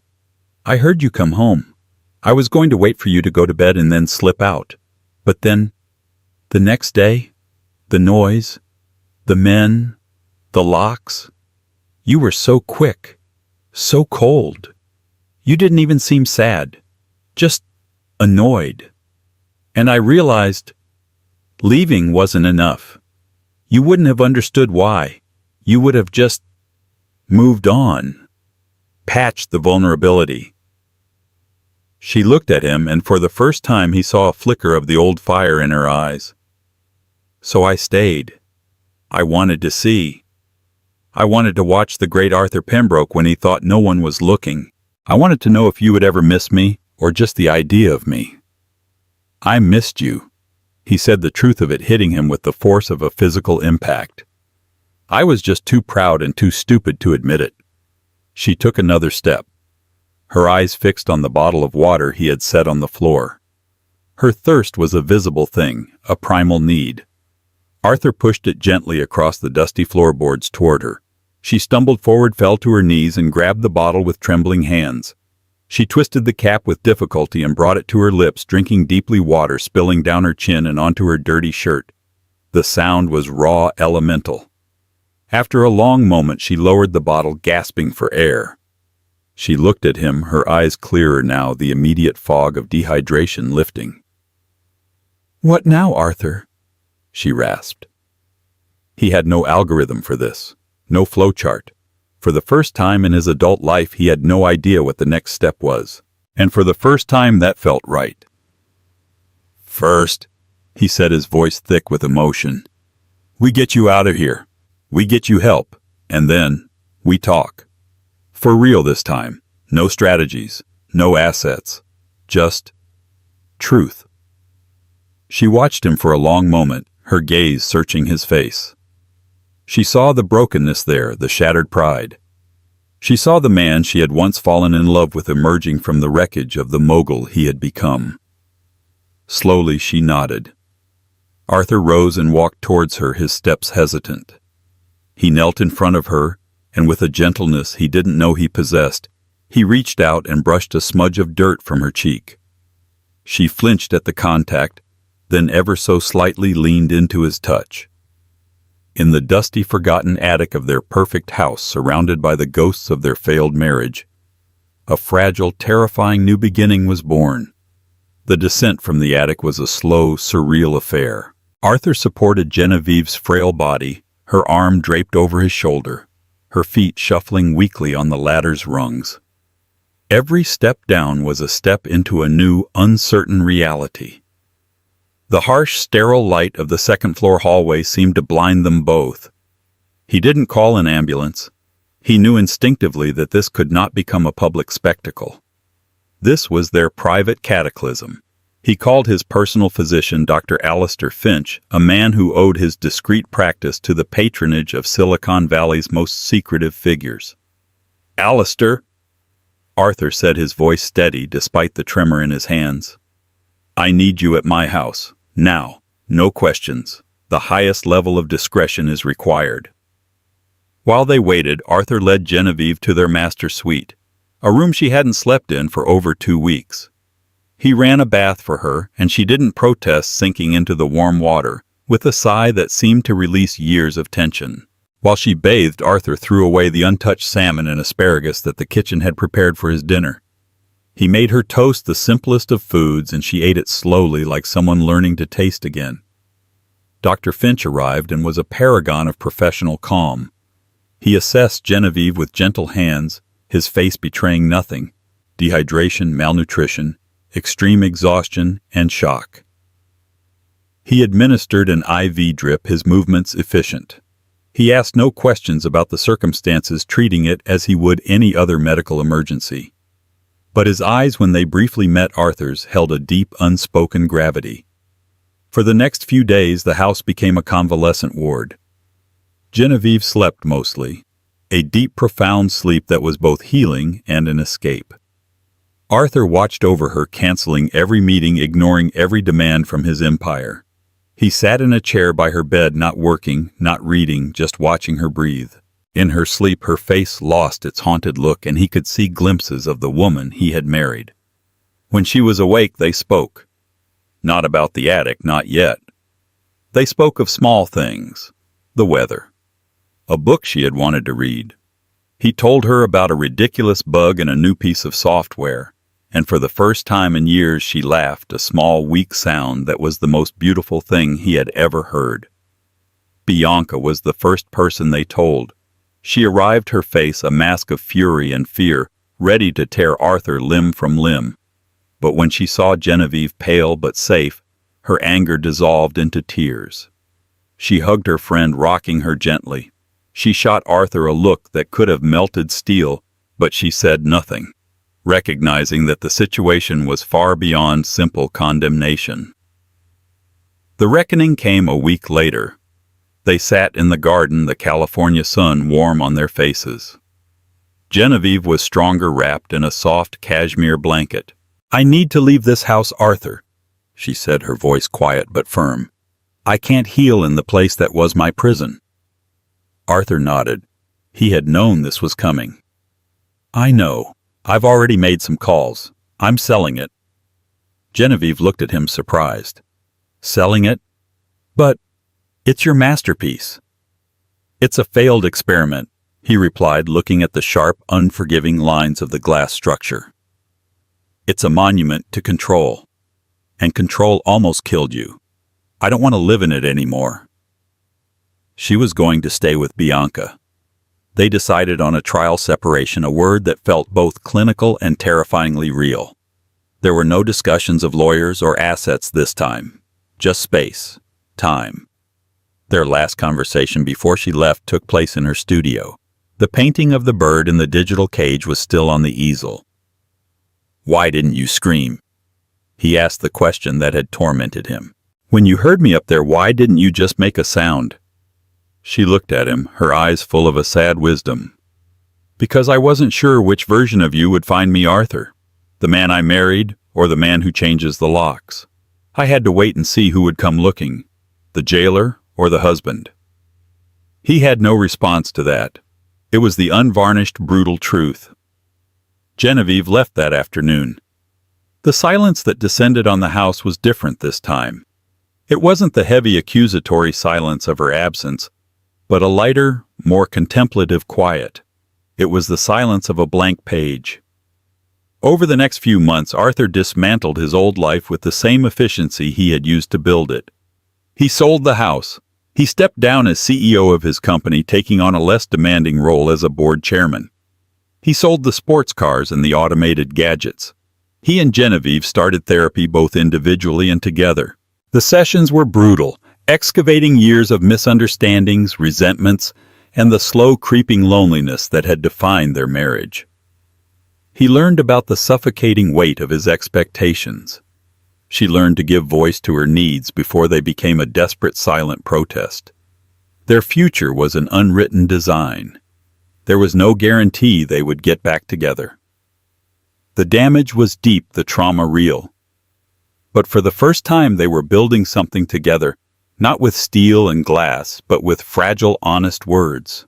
"I heard you come home. I was going to wait for you to go to bed and then slip out. But then, the next day, the noise, the men, the locks. You were so quick, so cold. You didn't even seem sad, just annoyed. And I realized leaving wasn't enough. You wouldn't have understood why. You would have just moved on, patched the vulnerability." She looked at him, and for the first time he saw a flicker of the old fire in her eyes. "So I stayed. I wanted to see. I wanted to watch the great Arthur Pembroke when he thought no one was looking. I wanted to know if you would ever miss me, or just the idea of me." "I missed you," he said, the truth of it hitting him with the force of a physical impact. "I was just too proud and too stupid to admit it." She took another step, her eyes fixed on the bottle of water he had set on the floor. Her thirst was a visible thing, a primal need. Arthur pushed it gently across the dusty floorboards toward her. She stumbled forward, fell to her knees, and grabbed the bottle with trembling hands. She twisted the cap with difficulty and brought it to her lips, drinking deeply, water spilling down her chin and onto her dirty shirt. The sound was raw, elemental. After a long moment, she lowered the bottle, gasping for air. She looked at him, her eyes clearer now, the immediate fog of dehydration lifting. "What now, Arthur?" she rasped. He had no algorithm for this, no flowchart. For the first time in his adult life, he had no idea what the next step was. And for the first time, that felt right. "First," he said, his voice thick with emotion, "we get you out of here. We get you help. And then, we talk. For real this time. No strategies. No assets. Just truth." She watched him for a long moment, her gaze searching his face. She saw the brokenness there, the shattered pride. She saw the man she had once fallen in love with emerging from the wreckage of the mogul he had become. Slowly she nodded. Arthur rose and walked towards her, his steps hesitant. He knelt in front of her, and with a gentleness he didn't know he possessed, he reached out and brushed a smudge of dirt from her cheek. She flinched at the contact, then ever so slightly leaned into his touch. In the dusty, forgotten attic of their perfect house, surrounded by the ghosts of their failed marriage, a fragile, terrifying new beginning was born. The descent from the attic was a slow, surreal affair. Arthur supported Genevieve's frail body, her arm draped over his shoulder, her feet shuffling weakly on the ladder's rungs. Every step down was a step into a new, uncertain reality. The harsh, sterile light of the second-floor hallway seemed to blind them both. He didn't call an ambulance. He knew instinctively that this could not become a public spectacle. This was their private cataclysm. He called his personal physician Dr. Alistair Finch, a man who owed his discreet practice to the patronage of Silicon Valley's most secretive figures. "Alistair," Arthur said, his voice steady despite the tremor in his hands. "I need you at my house. Now. No questions. The highest level of discretion is required." While they waited, Arthur led Genevieve to their master suite, a room she hadn't slept in for over 2 weeks. He ran a bath for her, and she didn't protest sinking into the warm water, with a sigh that seemed to release years of tension. While she bathed, Arthur threw away the untouched salmon and asparagus that the kitchen had prepared for his dinner. He made her toast the simplest of foods, and she ate it slowly like someone learning to taste again. Dr. Finch arrived and was a paragon of professional calm. He assessed Genevieve with gentle hands, his face betraying nothing: dehydration, malnutrition, extreme exhaustion, and shock. He administered an IV drip, his movements efficient. He asked no questions about the circumstances, treating it as he would any other medical emergency. But his eyes, when they briefly met Arthur's, held a deep, unspoken gravity. For the next few days, the house became a convalescent ward. Genevieve slept mostly, a deep, profound sleep that was both healing and an escape. Arthur watched over her, canceling every meeting, ignoring every demand from his empire. He sat in a chair by her bed, not working, not reading, just watching her breathe. In her sleep, her face lost its haunted look, and he could see glimpses of the woman he had married. When she was awake, they spoke. Not about the attic, not yet. They spoke of small things: the weather, a book she had wanted to read. He told her about a ridiculous bug in a new piece of software, and for the first time in years she laughed, a small, weak sound that was the most beautiful thing he had ever heard. Bianca was the first person they told. She arrived, her face a mask of fury and fear, ready to tear Arthur limb from limb. But when she saw Genevieve, pale but safe, her anger dissolved into tears. She hugged her friend, rocking her gently. She shot Arthur a look that could have melted steel, but she said nothing, recognizing that the situation was far beyond simple condemnation. The reckoning came a week later. They sat in the garden, the California sun warm on their faces. Genevieve was stronger, wrapped in a soft cashmere blanket. "I need to leave this house, Arthur," she said, her voice quiet but firm. "I can't heal in the place that was my prison." Arthur nodded. He had known this was coming. "I know. I've already made some calls. I'm selling it." Genevieve looked at him, surprised. "Selling it? But it's your masterpiece." "It's a failed experiment," he replied, looking at the sharp, unforgiving lines of the glass structure. "It's a monument to control. And control almost killed you. I don't want to live in it anymore." She was going to stay with Bianca. They decided on a trial separation, a word that felt both clinical and terrifyingly real. There were no discussions of lawyers or assets this time. Just space, time. Their last conversation before she left took place in her studio. The painting of the bird in the digital cage was still on the easel. "Why didn't you scream?" He asked the question that had tormented him. "When you heard me up there, why didn't you just make a sound?" She looked at him, her eyes full of a sad wisdom. "Because I wasn't sure which version of you would find me, Arthur. The man I married, or the man who changes the locks. I had to wait and see who would come looking, the jailer or the husband." He had no response to that. It was the unvarnished, brutal truth. Genevieve left that afternoon. The silence that descended on the house was different this time. It wasn't the heavy, accusatory silence of her absence, but a lighter, more contemplative quiet. It was the silence of a blank page. Over the next few months, Arthur dismantled his old life with the same efficiency he had used to build it. He sold the house. He stepped down as CEO of his company, taking on a less demanding role as a board chairman. He sold the sports cars and the automated gadgets. He and Genevieve started therapy both individually and together. The sessions were brutal, excavating years of misunderstandings, resentments, and the slow creeping loneliness that had defined their marriage. He learned about the suffocating weight of his expectations. She learned to give voice to her needs before they became a desperate silent protest. Their future was an unwritten design. There was no guarantee they would get back together. The damage was deep, the trauma real. But for the first time they were building something together, not with steel and glass, but with fragile, honest words.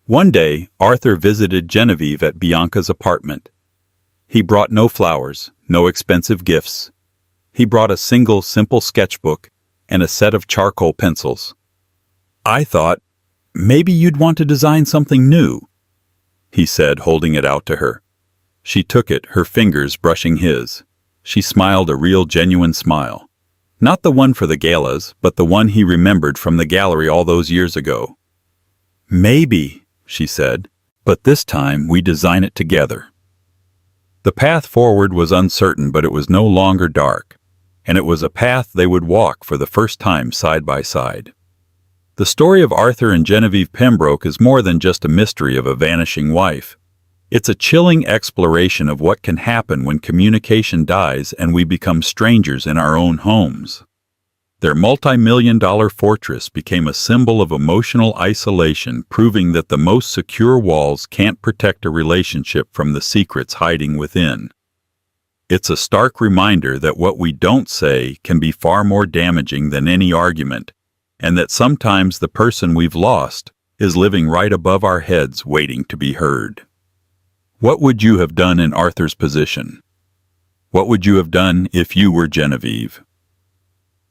One day, Arthur visited Genevieve at Bianca's apartment. He brought no flowers, no expensive gifts. He brought a single, simple sketchbook and a set of charcoal pencils. "I thought, maybe you'd want to design something new," he said, holding it out to her. She took it, her fingers brushing his. She smiled a real, genuine smile. Not the one for the galas, but the one he remembered from the gallery all those years ago. "Maybe," she said, "but this time we design it together." The path forward was uncertain, but it was no longer dark, and it was a path they would walk for the first time side by side. The story of Arthur and Genevieve Pembroke is more than just a mystery of a vanishing wife. It's a chilling exploration of what can happen when communication dies and we become strangers in our own homes. Their multi-million-dollar fortress became a symbol of emotional isolation, proving that the most secure walls can't protect a relationship from the secrets hiding within. It's a stark reminder that what we don't say can be far more damaging than any argument, and that sometimes the person we've lost is living right above our heads waiting to be heard. What would you have done in Arthur's position? What would you have done if you were Genevieve?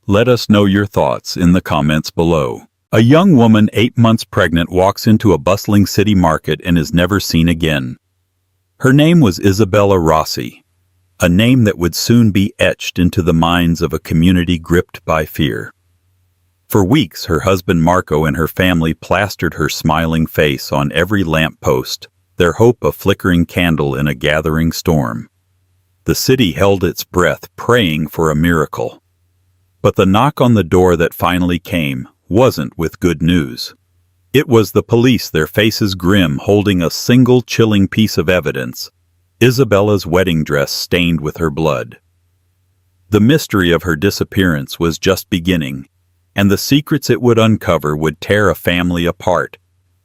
Let us know your thoughts in the comments below. A young woman 8 months pregnant walks into a bustling city market and is never seen again. Her name was Isabella Rossi, a name that would soon be etched into the minds of a community gripped by fear. For weeks, her husband Marco and her family plastered her smiling face on every lamppost, their hope a flickering candle in a gathering storm. The city held its breath, praying for a miracle. But the knock on the door that finally came wasn't with good news. It was the police, their faces grim, holding a single chilling piece of evidence: Isabella's wedding dress stained with her blood. The mystery of her disappearance was just beginning, and the secrets it would uncover would tear a family apart,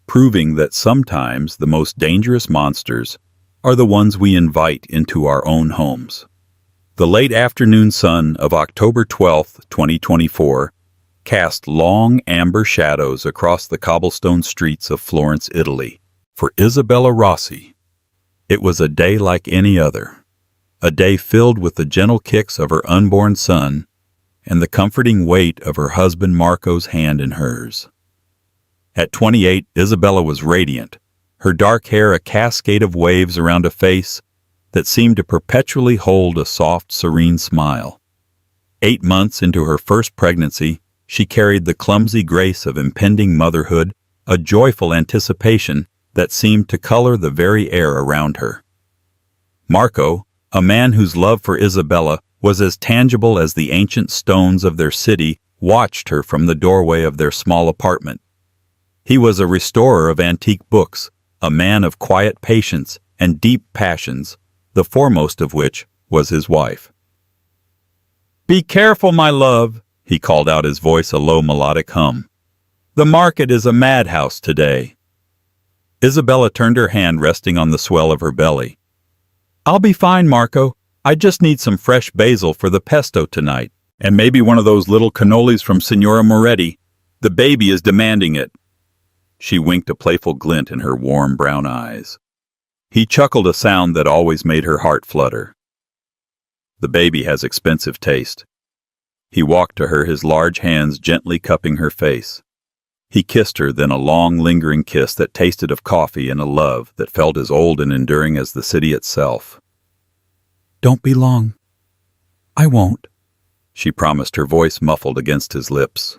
proving that sometimes the most dangerous monsters are the ones we invite into our own homes. The late afternoon sun of October 12, 2024, cast long amber shadows across the cobblestone streets of Florence, Italy. For Isabella Rossi, it was a day like any other, a day filled with the gentle kicks of her unborn son and the comforting weight of her husband Marco's hand in hers. At 28, Isabella was radiant, her dark hair a cascade of waves around a face that seemed to perpetually hold a soft, serene smile. 8 months into her first pregnancy, she carried the clumsy grace of impending motherhood, a joyful anticipation that seemed to color the very air around her. Marco, a man whose love for Isabella was as tangible as the ancient stones of their city, watched her from the doorway of their small apartment. He was a restorer of antique books, a man of quiet patience and deep passions, the foremost of which was his wife. "Be careful, my love," he called out, his voice a low melodic hum. "The market is a madhouse today." Isabella turned, her hand resting on the swell of her belly. "I'll be fine, Marco. I just need some fresh basil for the pesto tonight, and maybe one of those little cannolis from Signora Moretti. The baby is demanding it." She winked a playful glint in her warm brown eyes. He chuckled, a sound that always made her heart flutter. "The baby has expensive taste." He walked to her, his large hands gently cupping her face. He kissed her, then a long, lingering kiss that tasted of coffee and a love that felt as old and enduring as the city itself. "Don't be long." "I won't," she promised, her voice muffled against his lips.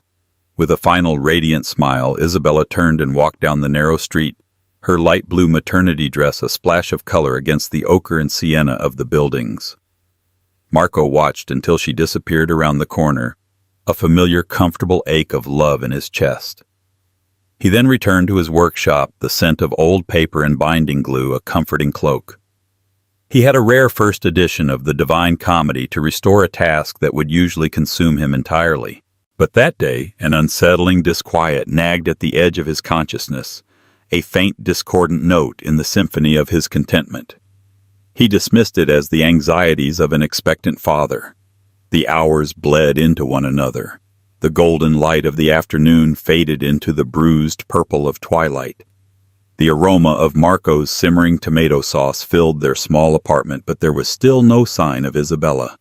With a final radiant smile, Isabella turned and walked down the narrow street, her light blue maternity dress a splash of color against the ochre and sienna of the buildings. Marco watched until she disappeared around the corner, a familiar, comfortable ache of love in his chest. He then returned to his workshop, the scent of old paper and binding glue a comforting cloak. He had a rare first edition of the Divine Comedy to restore a task that would usually consume him entirely. But that day, an unsettling disquiet nagged at the edge of his consciousness, a faint discordant note in the symphony of his contentment. He dismissed it as the anxieties of an expectant father. The hours bled into one another. The golden light of the afternoon faded into the bruised purple of twilight. The aroma of Marco's simmering tomato sauce filled their small apartment, but there was still no sign of Isabella.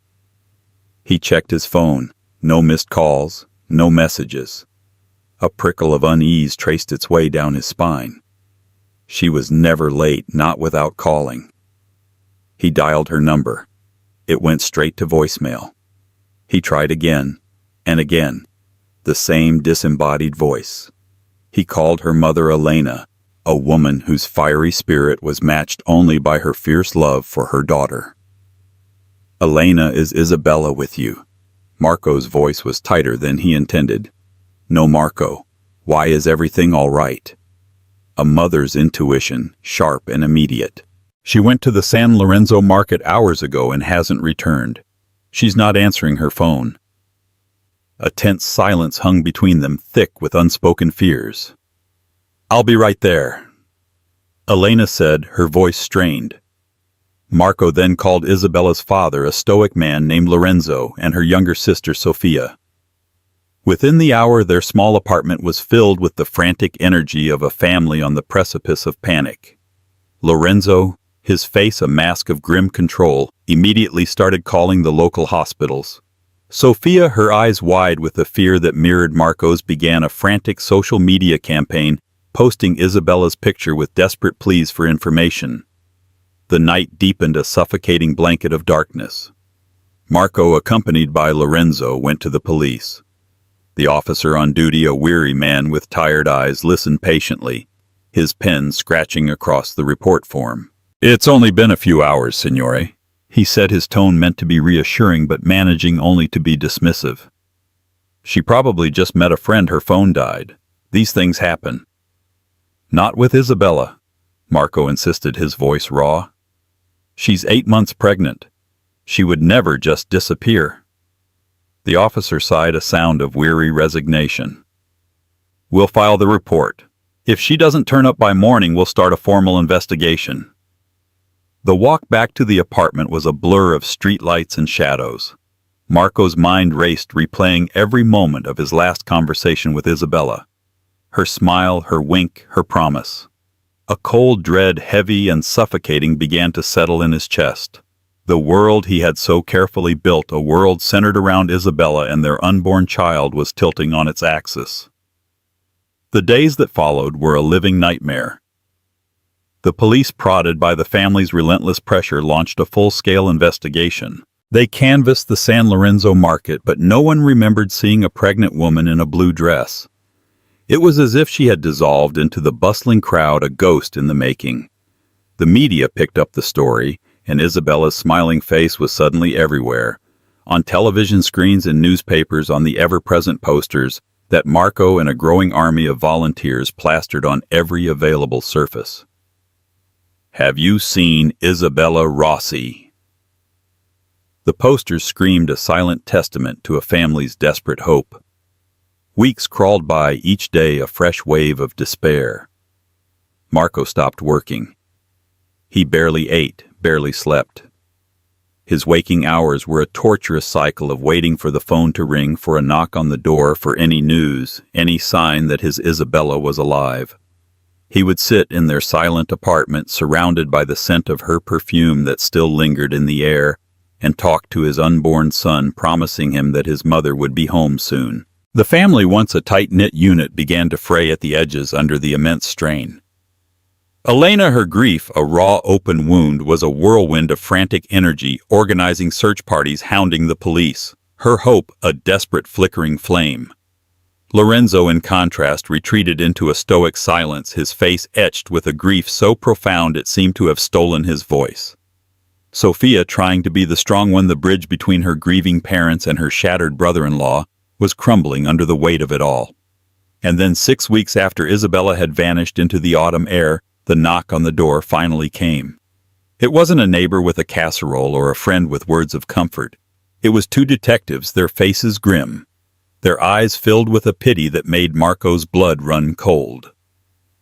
He checked his phone. No missed calls, no messages. A prickle of unease traced its way down his spine. She was never late, not without calling. He dialed her number. It went straight to voicemail. He tried again, and again. The same disembodied voice. He called her mother Elena, a woman whose fiery spirit was matched only by her fierce love for her daughter. "Elena, is Isabella with you?" Marco's voice was tighter than he intended. "No, Marco. Why, is everything all right?" A mother's intuition, sharp and immediate. "She went to the San Lorenzo market hours ago and hasn't returned. She's not answering her phone." A tense silence hung between them, thick with unspoken fears. "I'll be right there," Elena said, her voice strained. Marco then called Isabella's father, a stoic man named Lorenzo, and her younger sister Sofia. Within the hour, their small apartment was filled with the frantic energy of a family on the precipice of panic. Lorenzo, his face a mask of grim control, immediately started calling the local hospitals. Sofia, her eyes wide with the fear that mirrored Marco's, began a frantic social media campaign, posting Isabella's picture with desperate pleas for information. The night deepened a suffocating blanket of darkness. Marco, accompanied by Lorenzo, went to the police. The officer on duty, a weary man with tired eyes, listened patiently, his pen scratching across the report form. "It's only been a few hours, signore," he said, his tone meant to be reassuring but managing only to be dismissive. "She probably just met a friend. Her phone died. These things happen." "Not with Isabella," Marco insisted, his voice raw. "She's 8 months pregnant. She would never just disappear." The officer sighed, a sound of weary resignation. "We'll file the report. If she doesn't turn up by morning, we'll start a formal investigation." The walk back to the apartment was a blur of streetlights and shadows. Marco's mind raced, replaying every moment of his last conversation with Isabella. Her smile, her wink, her promise. A cold dread, heavy and suffocating, began to settle in his chest. The world he had so carefully built, a world centered around Isabella and their unborn child, was tilting on its axis. The days that followed were a living nightmare. The police, prodded by the family's relentless pressure, launched a full-scale investigation. They canvassed the San Lorenzo market, but no one remembered seeing a pregnant woman in a blue dress. It was as if she had dissolved into the bustling crowd, a ghost in the making. The media picked up the story, and Isabella's smiling face was suddenly everywhere, on television screens and newspapers, on the ever-present posters that Marco and a growing army of volunteers plastered on every available surface. "Have you seen Isabella Rossi?" The posters screamed a silent testament to a family's desperate hope. Weeks crawled by, each day a fresh wave of despair. Marco stopped working. He barely ate, barely slept. His waking hours were a torturous cycle of waiting for the phone to ring, for a knock on the door, for any news, any sign that his Isabella was alive. He would sit in their silent apartment, surrounded by the scent of her perfume that still lingered in the air, and talk to his unborn son, promising him that his mother would be home soon. The family, once a tight-knit unit, began to fray at the edges under the immense strain. Elena, her grief a raw, open wound, was a whirlwind of frantic energy, organizing search parties, hounding the police. Her hope a desperate flickering flame. Lorenzo, in contrast, retreated into a stoic silence, his face etched with a grief so profound it seemed to have stolen his voice. Sofia, trying to be the strong one, the bridge between her grieving parents and her shattered brother-in-law, was crumbling under the weight of it all. And then 6 weeks after Isabella had vanished into the autumn air, the knock on the door finally came. It wasn't a neighbor with a casserole or a friend with words of comfort. It was two detectives, their faces grim, their eyes filled with a pity that made Marco's blood run cold.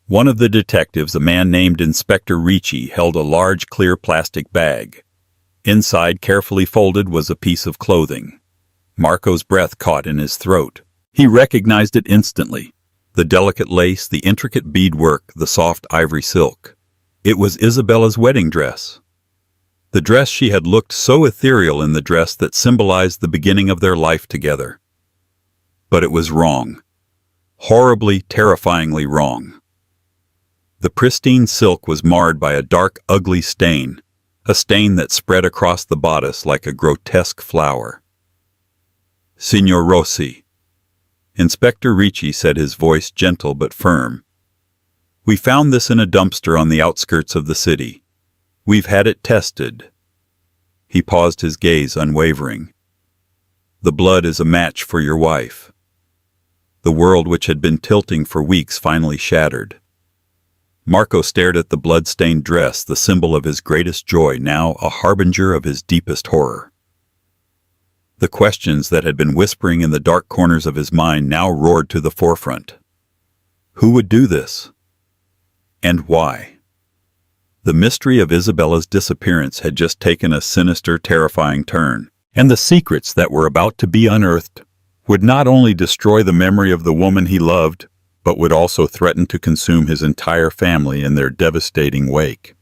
One of the detectives, a man named Inspector Ricci, held a large clear plastic bag. Inside, carefully folded, was a piece of clothing. Marco's breath caught in his throat. He recognized it instantly. The delicate lace, the intricate beadwork, the soft ivory silk. It was Isabella's wedding dress. The dress she had looked so ethereal in, the dress that symbolized the beginning of their life together. But it was wrong. Horribly, terrifyingly wrong. The pristine silk was marred by a dark, ugly stain, a stain that spread across the bodice like a grotesque flower. "Signor Rossi," Inspector Ricci said, his voice gentle but firm. "We found this in a dumpster on the outskirts of the city. We've had it tested." He paused, his gaze unwavering. "The blood is a match for your wife." The world, which had been tilting for weeks, finally shattered. Marco stared at the blood-stained dress, the symbol of his greatest joy, now a harbinger of his deepest horror. The questions that had been whispering in the dark corners of his mind now roared to the forefront. Who would do this? And why? The mystery of Isabella's disappearance had just taken a sinister, terrifying turn, and the secrets that were about to be unearthed would not only destroy the memory of the woman he loved, but would also threaten to consume his entire family in their devastating wake.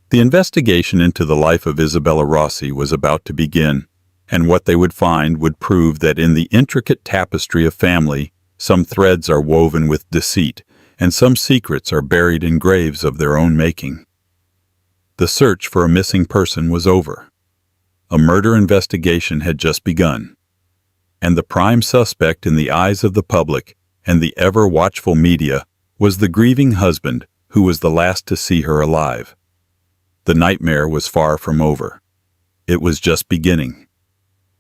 The investigation into the life of Isabella Rossi was about to begin, and what they would find would prove that in the intricate tapestry of family, some threads are woven with deceit, and some secrets are buried in graves of their own making. The search for a missing person was over. A murder investigation had just begun, and the prime suspect in the eyes of the public and the ever-watchful media was the grieving husband who was the last to see her alive. The nightmare was far from over. It was just beginning.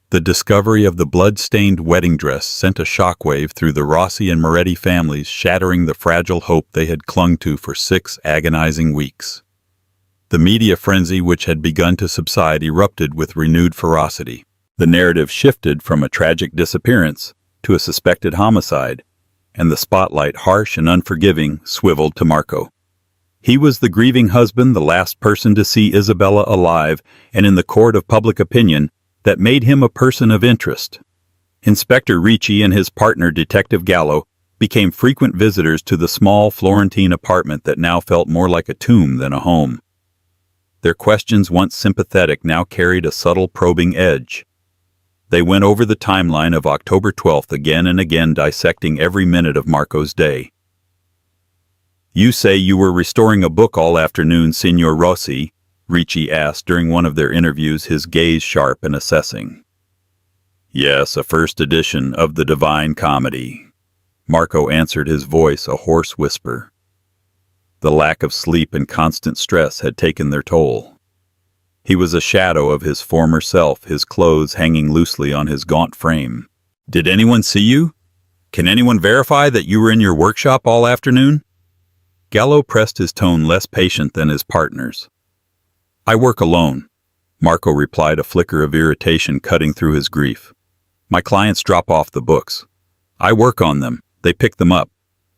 The discovery of the blood-stained wedding dress sent a shockwave through the Rossi and Moretti families, shattering the fragile hope they had clung to for 6 agonizing weeks. The media frenzy, which had begun to subside, erupted with renewed ferocity. The narrative shifted from a tragic disappearance to a suspected homicide, and the spotlight, harsh and unforgiving, swiveled to Marco. He was the grieving husband, the last person to see Isabella alive, and in the court of public opinion, that made him a person of interest. Inspector Ricci and his partner, Detective Gallo, became frequent visitors to the small Florentine apartment that now felt more like a tomb than a home. Their questions, once sympathetic, now carried a subtle, probing edge. They went over the timeline of October 12th again and again, dissecting every minute of Marco's day. "You say you were restoring a book all afternoon, Signor Rossi?" Ricci asked during one of their interviews, his gaze sharp and assessing. "Yes, a first edition of the Divine Comedy," Marco answered, his voice a hoarse whisper. The lack of sleep and constant stress had taken their toll. He was a shadow of his former self, his clothes hanging loosely on his gaunt frame. "Did anyone see you? Can anyone verify that you were in your workshop all afternoon?" Gallo pressed, his tone less patient than his partner's. "I work alone," Marco replied, a flicker of irritation cutting through his grief. "My clients drop off the books. I work on them. They pick them up.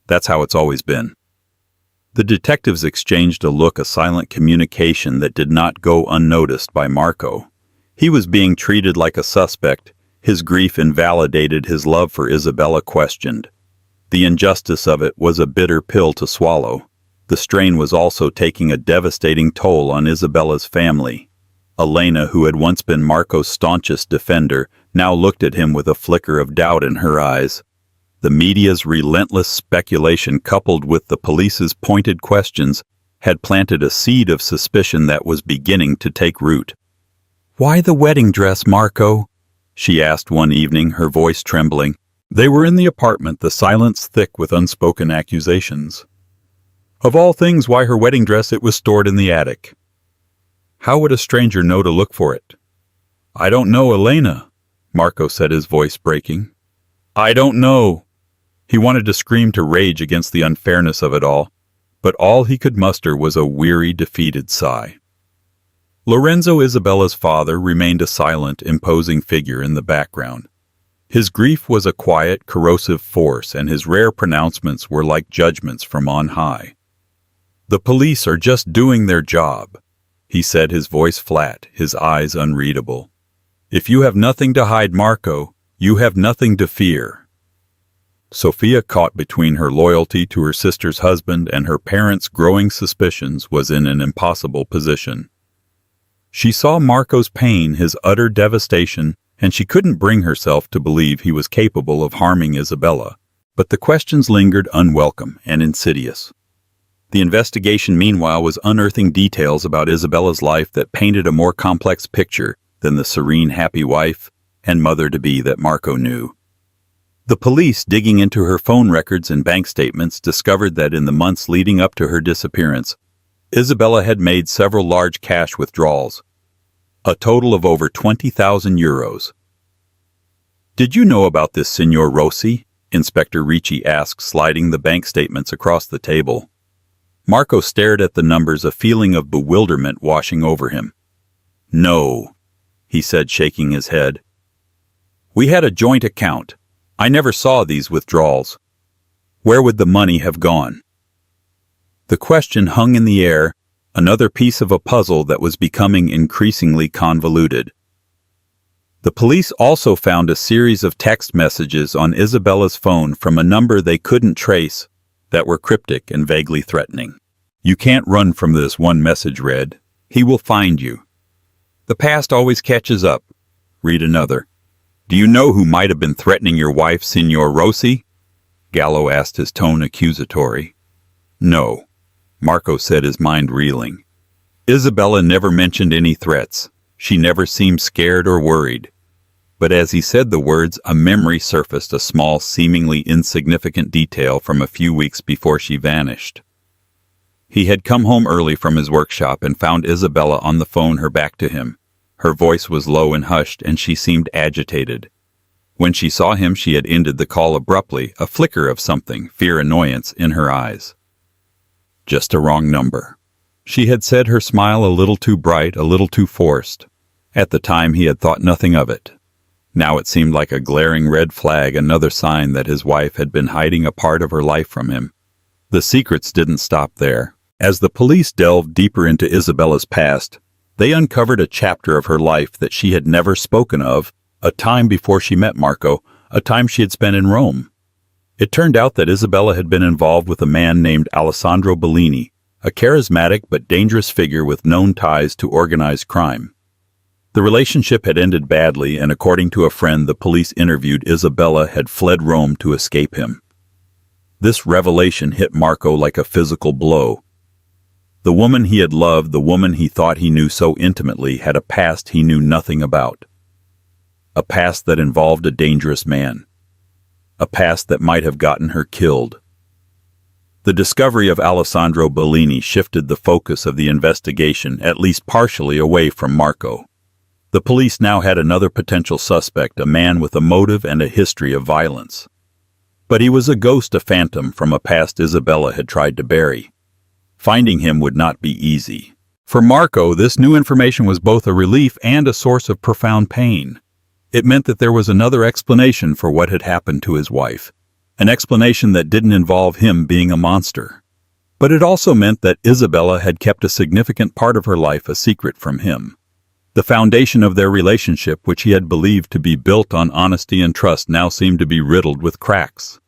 That's how it's always been." The detectives exchanged a look, a silent communication that did not go unnoticed by Marco. He was being treated like a suspect. His grief invalidated, his love for Isabella questioned. The injustice of it was a bitter pill to swallow. The strain was also taking a devastating toll on Isabella's family. Elena, who had once been Marco's staunchest defender, now looked at him with a flicker of doubt in her eyes. The media's relentless speculation, coupled with the police's pointed questions, had planted a seed of suspicion that was beginning to take root. "Why the wedding dress, Marco?" she asked one evening, her voice trembling. They were in the apartment, the silence thick with unspoken accusations. Of all things, why her wedding dress? It was stored in the attic. How would a stranger know to look for it? "I don't know, Elena," Marco said, his voice breaking. "I don't know." He wanted to scream, to rage against the unfairness of it all, but all he could muster was a weary, defeated sigh. Lorenzo, Isabella's father, remained a silent, imposing figure in the background. His grief was a quiet, corrosive force, and his rare pronouncements were like judgments from on high. "The police are just doing their job," he said, his voice flat, his eyes unreadable. "If you have nothing to hide, Marco, you have nothing to fear." Sophia, caught between her loyalty to her sister's husband and her parents' growing suspicions, was in an impossible position. She saw Marco's pain, his utter devastation, and she couldn't bring herself to believe he was capable of harming Isabella. But the questions lingered, unwelcome and insidious. The investigation, meanwhile, was unearthing details about Isabella's life that painted a more complex picture than the serene, happy wife and mother-to-be that Marco knew. The police, digging into her phone records and bank statements, discovered that in the months leading up to her disappearance, Isabella had made several large cash withdrawals, a total of over 20,000 euros. "Did you know about this, Signor Rossi?" Inspector Ricci asked, sliding the bank statements across the table. Marco stared at the numbers, a feeling of bewilderment washing over him. "No," he said, shaking his head. "We had a joint account. I never saw these withdrawals. Where would the money have gone?" The question hung in the air, another piece of a puzzle that was becoming increasingly convoluted. The police also found a series of text messages on Isabella's phone from a number they couldn't trace that were cryptic and vaguely threatening. "You can't run from this," one message read. "He will find you." "The past always catches up," read another. "Do you know who might have been threatening your wife, Signor Rossi?" Gallo asked, his tone accusatory. "No," Marco said, his mind reeling. "Isabella never mentioned any threats. She never seemed scared or worried." But as he said the words, a memory surfaced, a small, seemingly insignificant detail from a few weeks before she vanished. He had come home early from his workshop and found Isabella on the phone, her back to him. Her voice was low and hushed, and she seemed agitated. When she saw him, she had ended the call abruptly, a flicker of something, fear, annoyance, in her eyes. "Just a wrong number," she had said, her smile a little too bright, a little too forced. At the time he had thought nothing of it. Now it seemed like a glaring red flag, another sign that his wife had been hiding a part of her life from him. The secrets didn't stop there. As the police delved deeper into Isabella's past, they uncovered a chapter of her life that she had never spoken of, a time before she met Marco, a time she had spent in Rome. It turned out that Isabella had been involved with a man named Alessandro Bellini, a charismatic but dangerous figure with known ties to organized crime. The relationship had ended badly, and according to a friend the police interviewed, Isabella had fled Rome to escape him. This revelation hit Marco like a physical blow. The woman he had loved, the woman he thought he knew so intimately, had a past he knew nothing about. A past that involved a dangerous man. A past that might have gotten her killed. The discovery of Alessandro Bellini shifted the focus of the investigation, at least partially, away from Marco. The police now had another potential suspect, a man with a motive and a history of violence. But he was a ghost, a phantom from a past Isabella had tried to bury. Finding him would not be easy. For Marco, this new information was both a relief and a source of profound pain. It meant that there was another explanation for what had happened to his wife, an explanation that didn't involve him being a monster. But it also meant that Isabella had kept a significant part of her life a secret from him. The foundation of their relationship, which he had believed to be built on honesty and trust, now seemed to be riddled with cracks.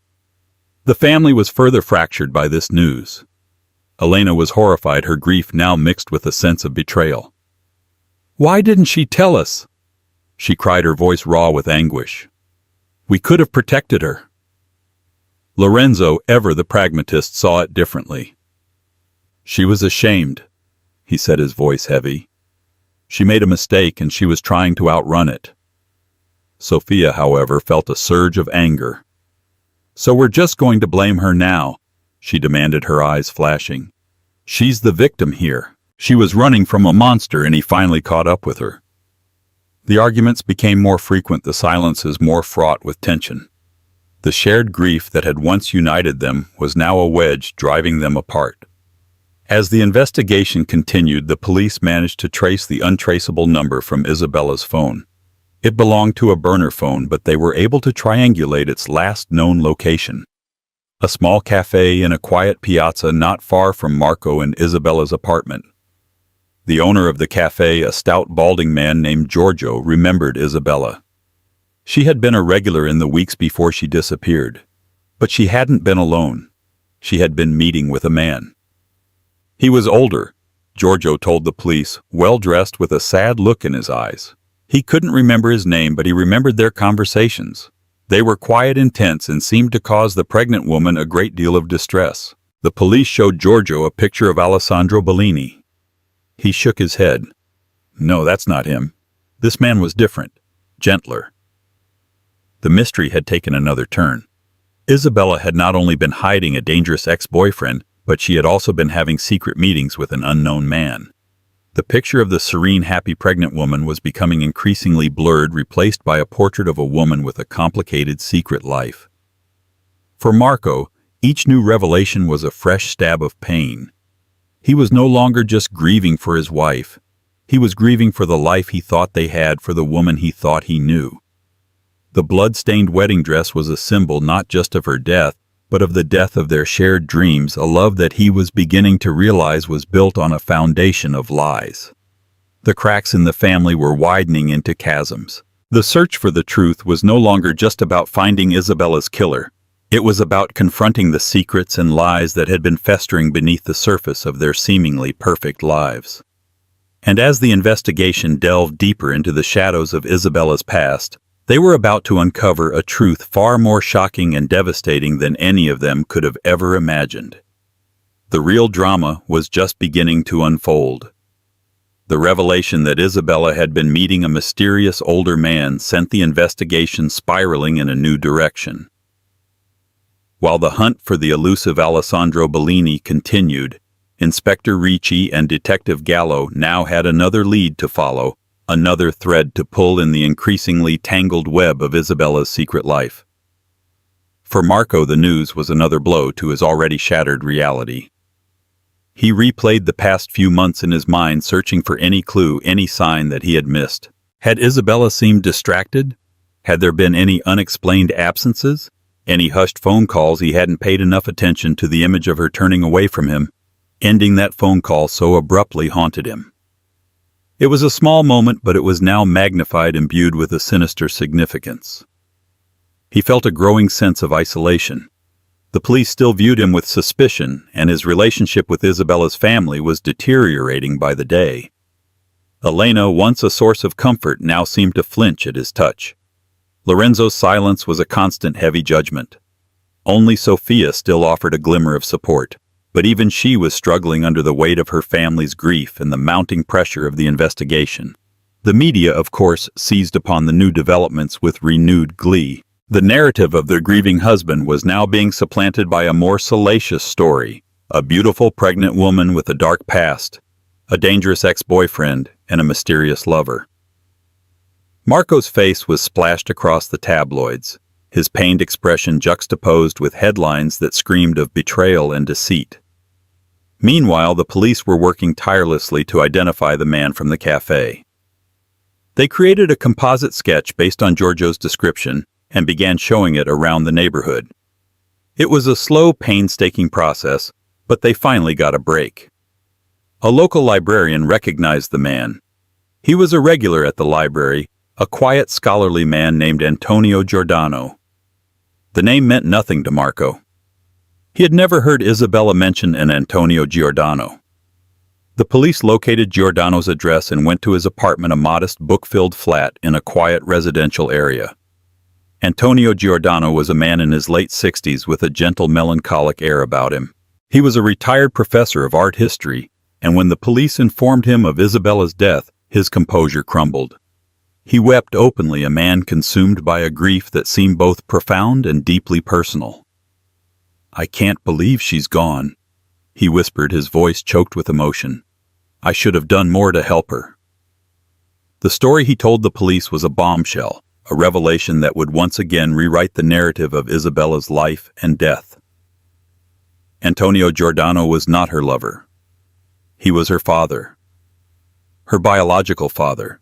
The family was further fractured by this news. Elena was horrified, her grief now mixed with a sense of betrayal. "Why didn't she tell us?" she cried, her voice raw with anguish. "We could have protected her." Lorenzo, ever the pragmatist, saw it differently. "She was ashamed," he said, his voice heavy. "She made a mistake and she was trying to outrun it." Sophia, however, felt a surge of anger. "So we're just going to blame her now?" she demanded, her eyes flashing. "She's the victim here. She was running from a monster and he finally caught up with her." The arguments became more frequent, the silences more fraught with tension. The shared grief that had once united them was now a wedge driving them apart. As the investigation continued, the police managed to trace the untraceable number from Isabella's phone. It belonged to a burner phone, but they were able to triangulate its last known location. A small cafe in a quiet piazza not far from Marco and Isabella's apartment. The owner of the cafe, a stout balding man named Giorgio, remembered Isabella. She had been a regular in the weeks before she disappeared. But she hadn't been alone. She had been meeting with a man. He was older, Giorgio told the police, well-dressed with a sad look in his eyes. He couldn't remember his name, but he remembered their conversations. They were quiet and tense and seemed to cause the pregnant woman a great deal of distress. The police showed Giorgio a picture of Alessandro Bellini. He shook his head. No, that's not him. This man was different, gentler. The mystery had taken another turn. Isabella had not only been hiding a dangerous ex-boyfriend, but she had also been having secret meetings with an unknown man. The picture of the serene, happy pregnant woman was becoming increasingly blurred, replaced by a portrait of a woman with a complicated secret life. For Marco, each new revelation was a fresh stab of pain. He was no longer just grieving for his wife. He was grieving for the life he thought they had, for the woman he thought he knew. The blood-stained wedding dress was a symbol not just of her death, but of the death of their shared dreams, a love that he was beginning to realize was built on a foundation of lies. The cracks in the family were widening into chasms. The search for the truth was no longer just about finding Isabella's killer. It was about confronting the secrets and lies that had been festering beneath the surface of their seemingly perfect lives. And as the investigation delved deeper into the shadows of Isabella's past, they were about to uncover a truth far more shocking and devastating than any of them could have ever imagined. The real drama was just beginning to unfold. The revelation that Isabella had been meeting a mysterious older man sent the investigation spiraling in a new direction. While the hunt for the elusive Alessandro Bellini continued, Inspector Ricci and Detective Gallo now had another lead to follow, another thread to pull in the increasingly tangled web of Isabella's secret life. For Marco, the news was another blow to his already shattered reality. He replayed the past few months in his mind, searching for any clue, any sign that he had missed. Had Isabella seemed distracted? Had there been any unexplained absences? Any hushed phone calls he hadn't paid enough attention to? The image of her turning away from him, ending that phone call so abruptly, haunted him. It was a small moment, but it was now magnified, imbued with a sinister significance. He felt a growing sense of isolation. The police still viewed him with suspicion, and his relationship with Isabella's family was deteriorating by the day. Elena, once a source of comfort, now seemed to flinch at his touch. Lorenzo's silence was a constant heavy judgment. Only Sophia still offered a glimmer of support. But even she was struggling under the weight of her family's grief and the mounting pressure of the investigation. The media, of course, seized upon the new developments with renewed glee. The narrative of their grieving husband was now being supplanted by a more salacious story, a beautiful pregnant woman with a dark past, a dangerous ex-boyfriend, and a mysterious lover. Marco's face was splashed across the tabloids, his pained expression juxtaposed with headlines that screamed of betrayal and deceit. Meanwhile, the police were working tirelessly to identify the man from the cafe. They created a composite sketch based on Giorgio's description and began showing it around the neighborhood. It was a slow, painstaking process, but they finally got a break. A local librarian recognized the man. He was a regular at the library, a quiet, scholarly man named Antonio Giordano. The name meant nothing to Marco. He had never heard Isabella mention an Antonio Giordano. The police located Giordano's address and went to his apartment, a modest, book-filled flat in a quiet residential area. Antonio Giordano was a man in his late 60s with a gentle, melancholic air about him. He was a retired professor of art history, and when the police informed him of Isabella's death, his composure crumbled. He wept openly, a man consumed by a grief that seemed both profound and deeply personal. "I can't believe she's gone," he whispered, his voice choked with emotion. "I should have done more to help her." The story he told the police was a bombshell, a revelation that would once again rewrite the narrative of Isabella's life and death. Antonio Giordano was not her lover. He was her father. Her biological father.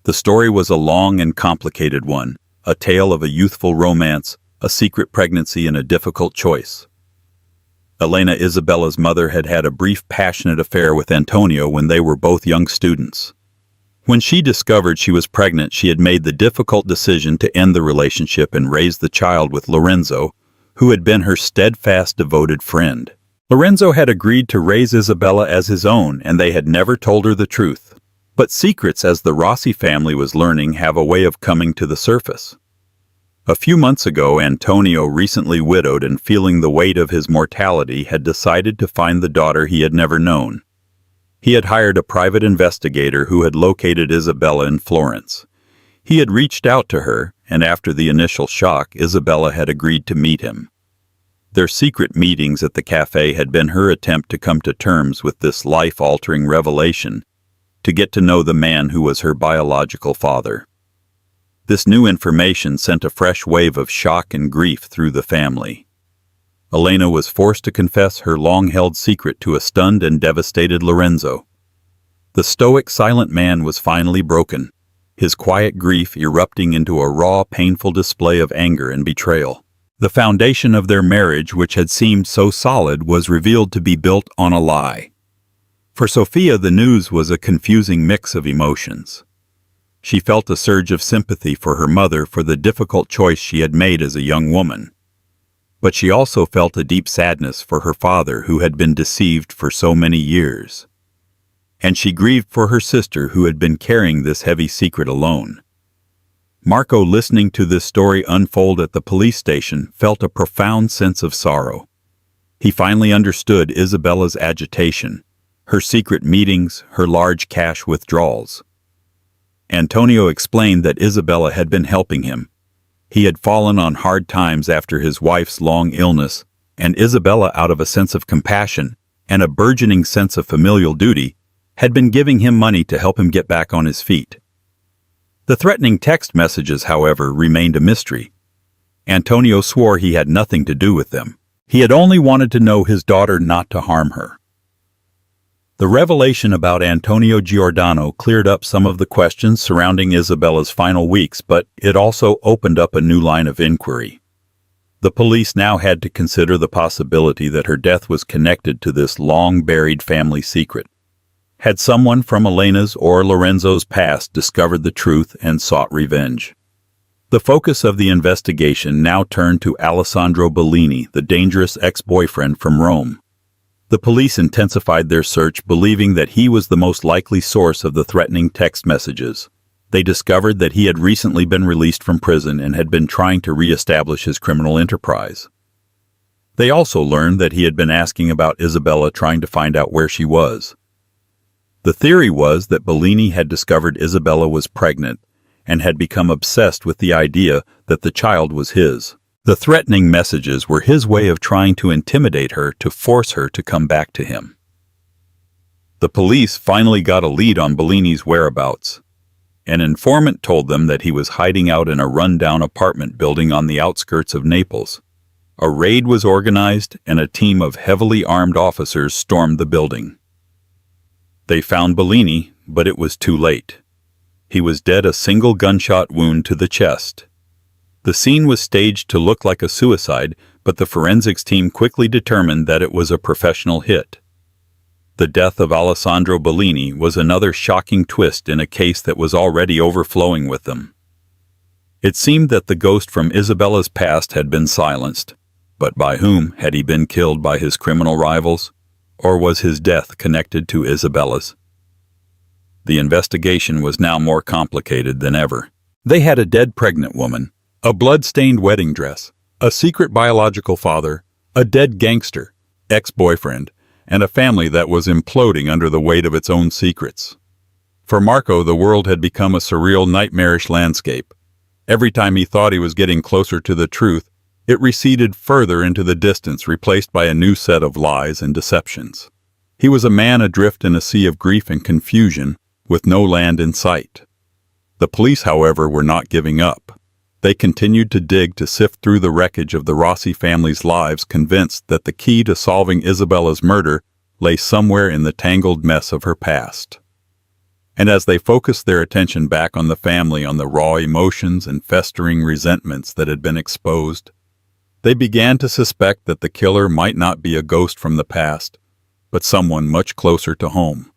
The story was a long and complicated one, a tale of a youthful romance, a secret pregnancy, and a difficult choice. Elena Isabella's mother had had a brief passionate affair with Antonio when they were both young students. When she discovered she was pregnant, she had made the difficult decision to end the relationship and raise the child with Lorenzo, who had been her steadfast, devoted friend. Lorenzo had agreed to raise Isabella as his own, and they had never told her the truth. But secrets, as the Rossi family was learning, have a way of coming to the surface. A few months ago, Antonio, recently widowed and feeling the weight of his mortality, had decided to find the daughter he had never known. He had hired a private investigator who had located Isabella in Florence. He had reached out to her, and after the initial shock, Isabella had agreed to meet him. Their secret meetings at the cafe had been her attempt to come to terms with this life-altering revelation, to get to know the man who was her biological father. This new information sent a fresh wave of shock and grief through the family. Elena was forced to confess her long-held secret to a stunned and devastated Lorenzo. The stoic, silent man was finally broken, his quiet grief erupting into a raw, painful display of anger and betrayal. The foundation of their marriage, which had seemed so solid, was revealed to be built on a lie. For Sophia, the news was a confusing mix of emotions. She felt a surge of sympathy for her mother for the difficult choice she had made as a young woman. But she also felt a deep sadness for her father, who had been deceived for so many years. And she grieved for her sister, who had been carrying this heavy secret alone. Marco, listening to this story unfold at the police station, felt a profound sense of sorrow. He finally understood Isabella's agitation, her secret meetings, her large cash withdrawals. Antonio explained that Isabella had been helping him. He had fallen on hard times after his wife's long illness, and Isabella, out of a sense of compassion and a burgeoning sense of familial duty, had been giving him money to help him get back on his feet. The threatening text messages, however, remained a mystery. Antonio swore he had nothing to do with them. He had only wanted to know his daughter, not to harm her. The revelation about Antonio Giordano cleared up some of the questions surrounding Isabella's final weeks, but it also opened up a new line of inquiry. The police now had to consider the possibility that her death was connected to this long-buried family secret. Had someone from Elena's or Lorenzo's past discovered the truth and sought revenge? The focus of the investigation now turned to Alessandro Bellini, the dangerous ex-boyfriend from Rome. The police intensified their search, believing that he was the most likely source of the threatening text messages. They discovered that he had recently been released from prison and had been trying to re-establish his criminal enterprise. They also learned that he had been asking about Isabella, trying to find out where she was. The theory was that Bellini had discovered Isabella was pregnant and had become obsessed with the idea that the child was his. The threatening messages were his way of trying to intimidate her, to force her to come back to him. The police finally got a lead on Bellini's whereabouts. An informant told them that he was hiding out in a run-down apartment building on the outskirts of Naples. A raid was organized, and a team of heavily armed officers stormed the building. They found Bellini, but it was too late. He was dead, a single gunshot wound to the chest. The scene was staged to look like a suicide, but the forensics team quickly determined that it was a professional hit. The death of Alessandro Bellini was another shocking twist in a case that was already overflowing with them. It seemed that the ghost from Isabella's past had been silenced, but by whom? Had he been killed by his criminal rivals, or was his death connected to Isabella's? The investigation was now more complicated than ever. They had a dead pregnant woman, a blood-stained wedding dress, a secret biological father, a dead gangster, ex-boyfriend, and a family that was imploding under the weight of its own secrets. For Marco, the world had become a surreal, nightmarish landscape. Every time he thought he was getting closer to the truth, it receded further into the distance, replaced by a new set of lies and deceptions. He was a man adrift in a sea of grief and confusion, with no land in sight. The police, however, were not giving up. They continued to dig, to sift through the wreckage of the Rossi family's lives, convinced that the key to solving Isabella's murder lay somewhere in the tangled mess of her past. And as they focused their attention back on the family, on the raw emotions and festering resentments that had been exposed, they began to suspect that the killer might not be a ghost from the past, but someone much closer to home.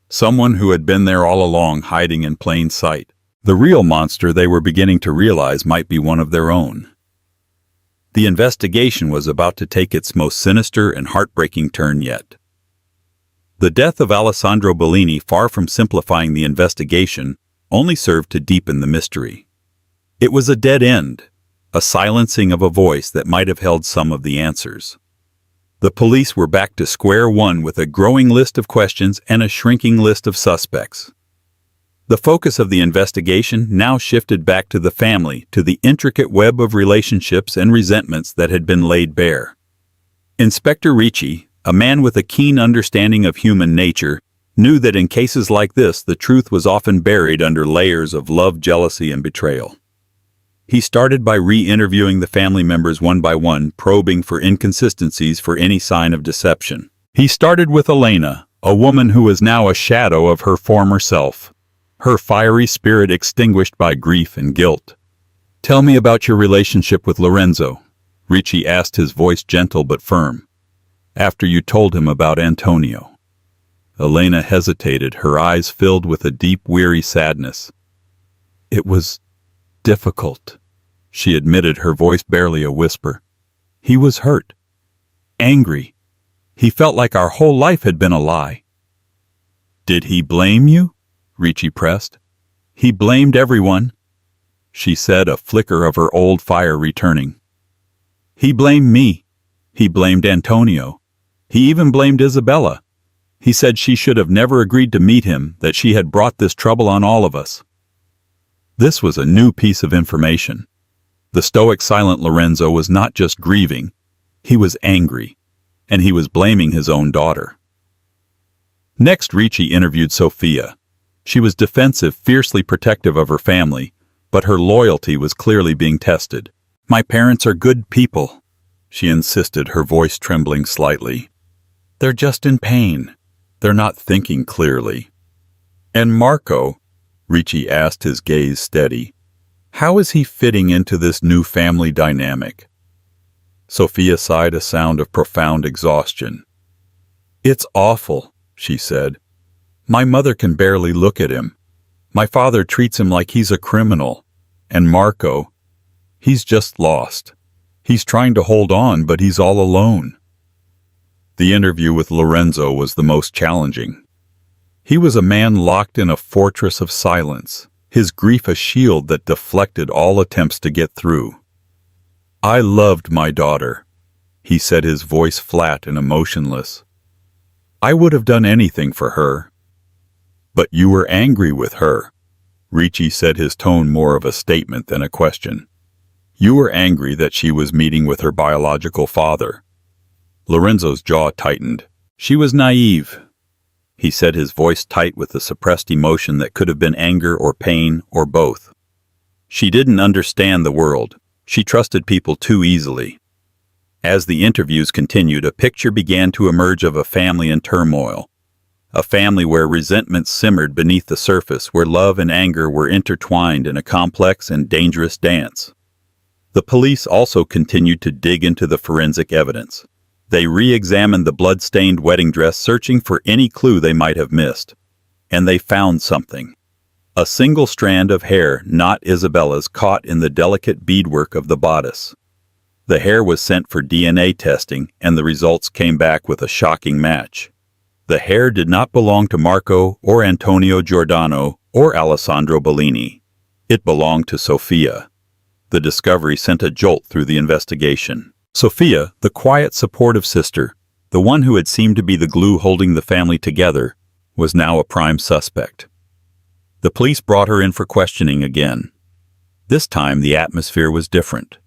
Someone who had been there all along, hiding in plain sight. The real monster, they were beginning to realize, might be one of their own. The investigation was about to take its most sinister and heartbreaking turn yet. The death of Alessandro Bellini, far from simplifying the investigation, only served to deepen the mystery. It was a dead end, a silencing of a voice that might have held some of the answers. The police were back to square one with a growing list of questions and a shrinking list of suspects. The focus of the investigation now shifted back to the family, to the intricate web of relationships and resentments that had been laid bare. Inspector Ricci, a man with a keen understanding of human nature, knew that in cases like this the truth was often buried under layers of love, jealousy, and betrayal. He started by re-interviewing the family members one by one, probing for inconsistencies, for any sign of deception. He started with Elena, a woman who was now a shadow of her former self, her fiery spirit extinguished by grief and guilt. "Tell me about your relationship with Lorenzo," Ricci asked, his voice gentle but firm, "after you told him about Antonio." Elena hesitated, her eyes filled with a deep, weary sadness. "It was difficult," she admitted, her voice barely a whisper. "He was hurt, angry. He felt like our whole life had been a lie." "Did he blame you?" Ricci pressed. "He blamed everyone," she said, a flicker of her old fire returning. "He blamed me. He blamed Antonio. He even blamed Isabella. He said she should have never agreed to meet him, that she had brought this trouble on all of us." This was a new piece of information. The stoic, silent Lorenzo was not just grieving, he was angry, and he was blaming his own daughter. Next, Ricci interviewed Sophia. She was defensive, fiercely protective of her family, but her loyalty was clearly being tested. "My parents are good people," she insisted, her voice trembling slightly. "They're just in pain. They're not thinking clearly." "And Marco?" Ricci asked, his gaze steady. "How is he fitting into this new family dynamic?" Sophia sighed, a sound of profound exhaustion. "It's awful," she said. "My mother can barely look at him. My father treats him like he's a criminal. And Marco, he's just lost. He's trying to hold on, but he's all alone." The interview with Lorenzo was the most challenging. He was a man locked in a fortress of silence, his grief a shield that deflected all attempts to get through. "I loved my daughter," he said, his voice flat and emotionless. "I would have done anything for her." "But you were angry with her," Ricci said, his tone more of a statement than a question. "You were angry that she was meeting with her biological father." Lorenzo's jaw tightened. "She was naive," he said, his voice tight with a suppressed emotion that could have been anger or pain or both. "She didn't understand the world. She trusted people too easily." As the interviews continued, a picture began to emerge of a family in turmoil. A family where resentment simmered beneath the surface, where love and anger were intertwined in a complex and dangerous dance. The police also continued to dig into the forensic evidence. They re-examined the blood-stained wedding dress, searching for any clue they might have missed. And they found something. A single strand of hair, not Isabella's, caught in the delicate beadwork of the bodice. The hair was sent for DNA testing, and the results came back with a shocking match. The hair did not belong to Marco or Antonio Giordano or Alessandro Bellini. It belonged to Sophia. The discovery sent a jolt through the investigation. Sophia, the quiet, supportive sister, the one who had seemed to be the glue holding the family together, was now a prime suspect. The police brought her in for questioning again. This time the atmosphere was different.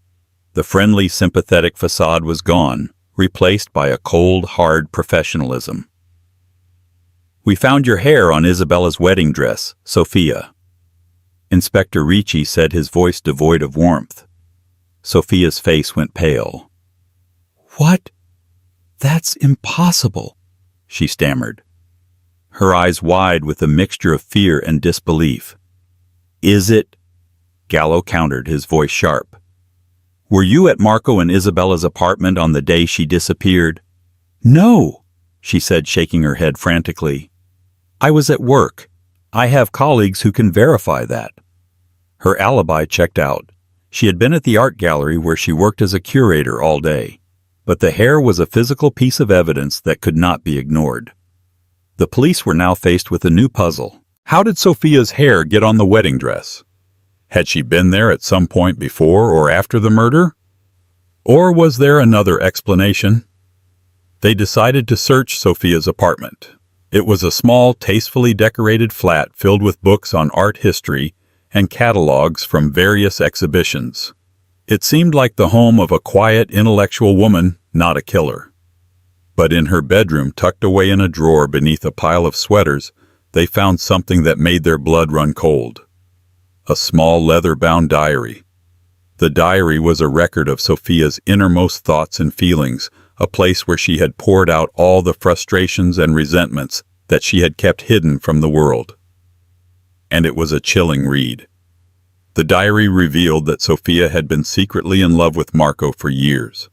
The friendly, sympathetic facade was gone, replaced by a cold, hard professionalism. "We found your hair on Isabella's wedding dress, Sophia," Inspector Ricci said, his voice devoid of warmth. Sophia's face went pale. "What? That's impossible," she stammered, her eyes wide with a mixture of fear and disbelief. "Is it?" Gallo countered, his voice sharp. "Were you at Marco and Isabella's apartment on the day she disappeared?" "No," she said, shaking her head frantically. "I was at work. I have colleagues who can verify that." Her alibi checked out. She had been at the art gallery where she worked as a curator all day. But the hair was a physical piece of evidence that could not be ignored. The police were now faced with a new puzzle. How did Sophia's hair get on the wedding dress? Had she been there at some point before or after the murder? Or was there another explanation? They decided to search Sophia's apartment. It was a small, tastefully decorated flat filled with books on art history and catalogs from various exhibitions. It seemed like the home of a quiet, intellectual woman, not a killer. But in her bedroom, tucked away in a drawer beneath a pile of sweaters, they found something that made their blood run cold. A small leather-bound diary. The diary was a record of Sophia's innermost thoughts and feelings, a place where she had poured out all the frustrations and resentments that she had kept hidden from the world. And it was a chilling read. The diary revealed that Sophia had been secretly in love with Marco for years.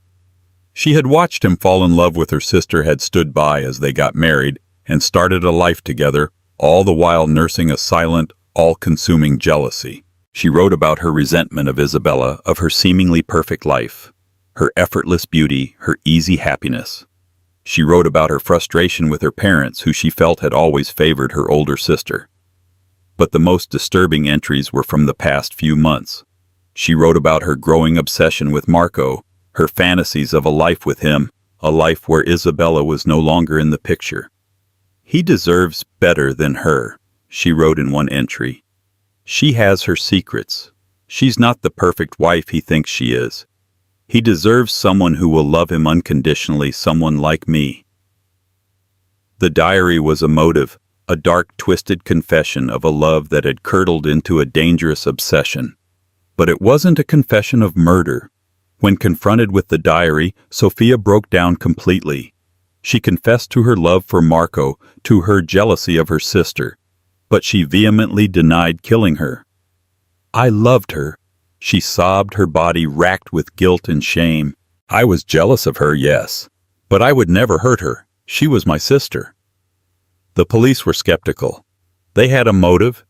She had watched him fall in love with her sister, had stood by as they got married and started a life together, all the while nursing a silent, all-consuming jealousy. She wrote about her resentment of Isabella, of her seemingly perfect life, her effortless beauty, her easy happiness. She wrote about her frustration with her parents, who she felt had always favored her older sister. But the most disturbing entries were from the past few months. She wrote about her growing obsession with Marco, her fantasies of a life with him, a life where Isabella was no longer in the picture. "He deserves better than her," she wrote in one entry. "She has her secrets. She's not the perfect wife he thinks she is. He deserves someone who will love him unconditionally, someone like me." The diary was emotive, a dark, twisted confession of a love that had curdled into a dangerous obsession. But it wasn't a confession of murder. When confronted with the diary, Sophia broke down completely. She confessed to her love for Marco, to her jealousy of her sister, but she vehemently denied killing her. "I loved her," she sobbed, her body racked with guilt and shame. "I was jealous of her, yes, but I would never hurt her. She was my sister." The police were skeptical. They had a motive,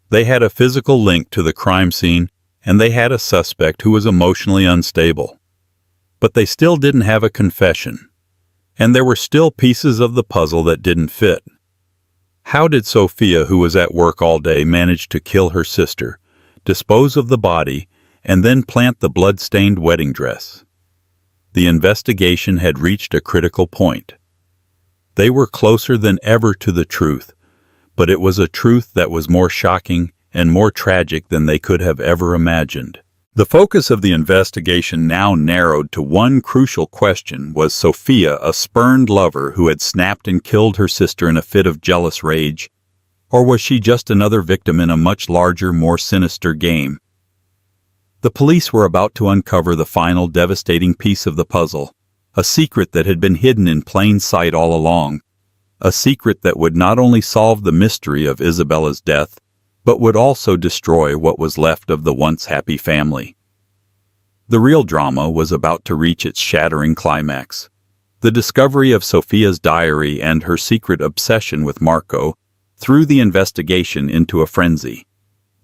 they had a physical link to the crime scene, and they had a suspect who was emotionally unstable. But they still didn't have a confession. And there were still pieces of the puzzle that didn't fit. How did Sophia, who was at work all day, manage to kill her sister, dispose of the body, and then plant the blood-stained wedding dress? The investigation had reached a critical point. They were closer than ever to the truth, but it was a truth that was more shocking and more tragic than they could have ever imagined. The focus of the investigation now narrowed to one crucial question: was Sophia a spurned lover who had snapped and killed her sister in a fit of jealous rage, or was she just another victim in a much larger, more sinister game? The police were about to uncover the final devastating piece of the puzzle, a secret that had been hidden in plain sight all along, a secret that would not only solve the mystery of Isabella's death, but would also destroy what was left of the once happy family. The real drama was about to reach its shattering climax. The discovery of Sophia's diary and her secret obsession with Marco threw the investigation into a frenzy.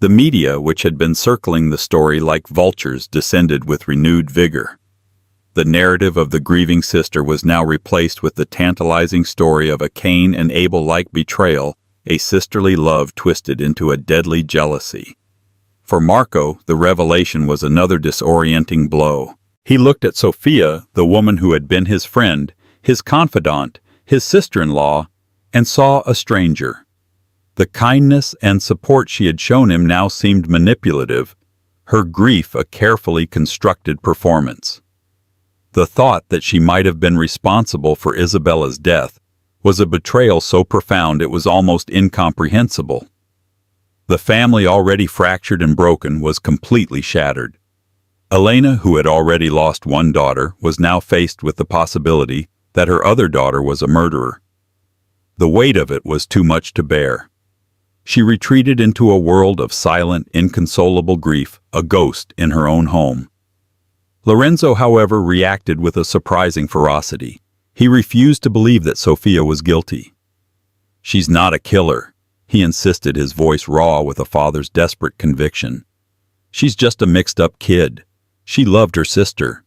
The media, which had been circling the story like vultures, descended with renewed vigor. The narrative of the grieving sister was now replaced with the tantalizing story of a Cain and Abel-like betrayal, a sisterly love twisted into a deadly jealousy. For Marco, the revelation was another disorienting blow. He looked at Sophia, the woman who had been his friend, his confidant, his sister-in-law, and saw a stranger. The kindness and support she had shown him now seemed manipulative, her grief a carefully constructed performance. The thought that she might have been responsible for Isabella's death was a betrayal so profound it was almost incomprehensible. The family, already fractured and broken, was completely shattered. Elena, who had already lost one daughter, was now faced with the possibility that her other daughter was a murderer. The weight of it was too much to bear. She retreated into a world of silent, inconsolable grief, a ghost in her own home. Lorenzo, however, reacted with a surprising ferocity. He refused to believe that Sophia was guilty. "She's not a killer," he insisted, his voice raw with a father's desperate conviction. "She's just a mixed-up kid. She loved her sister."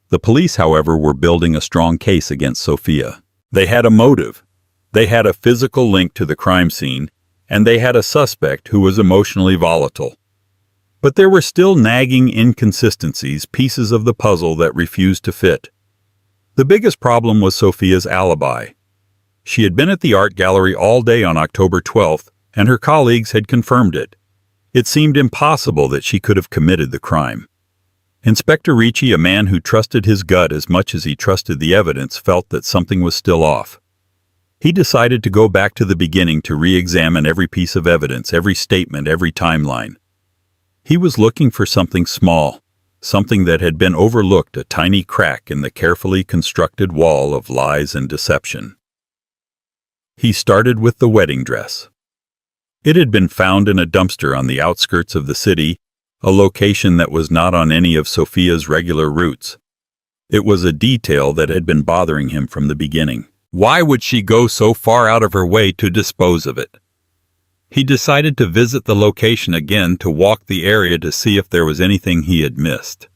The police, however, were building a strong case against Sophia. They had a motive. They had a physical link to the crime scene, and they had a suspect who was emotionally volatile. But there were still nagging inconsistencies, pieces of the puzzle that refused to fit. The biggest problem was Sophia's alibi. She had been at the art gallery all day on October 12th, and her colleagues had confirmed it. It seemed impossible that she could have committed the crime. Inspector Ricci, a man who trusted his gut as much as he trusted the evidence, felt that something was still off. He decided to go back to the beginning to re-examine every piece of evidence, every statement, every timeline. He was looking for something small, something that had been overlooked, a tiny crack in the carefully constructed wall of lies and deception. He started with the wedding dress. It had been found in a dumpster on the outskirts of the city, a location that was not on any of Sophia's regular routes. It was a detail that had been bothering him from the beginning. Why would she go so far out of her way to dispose of it? He decided to visit the location again, to walk the area to see if there was anything he had missed.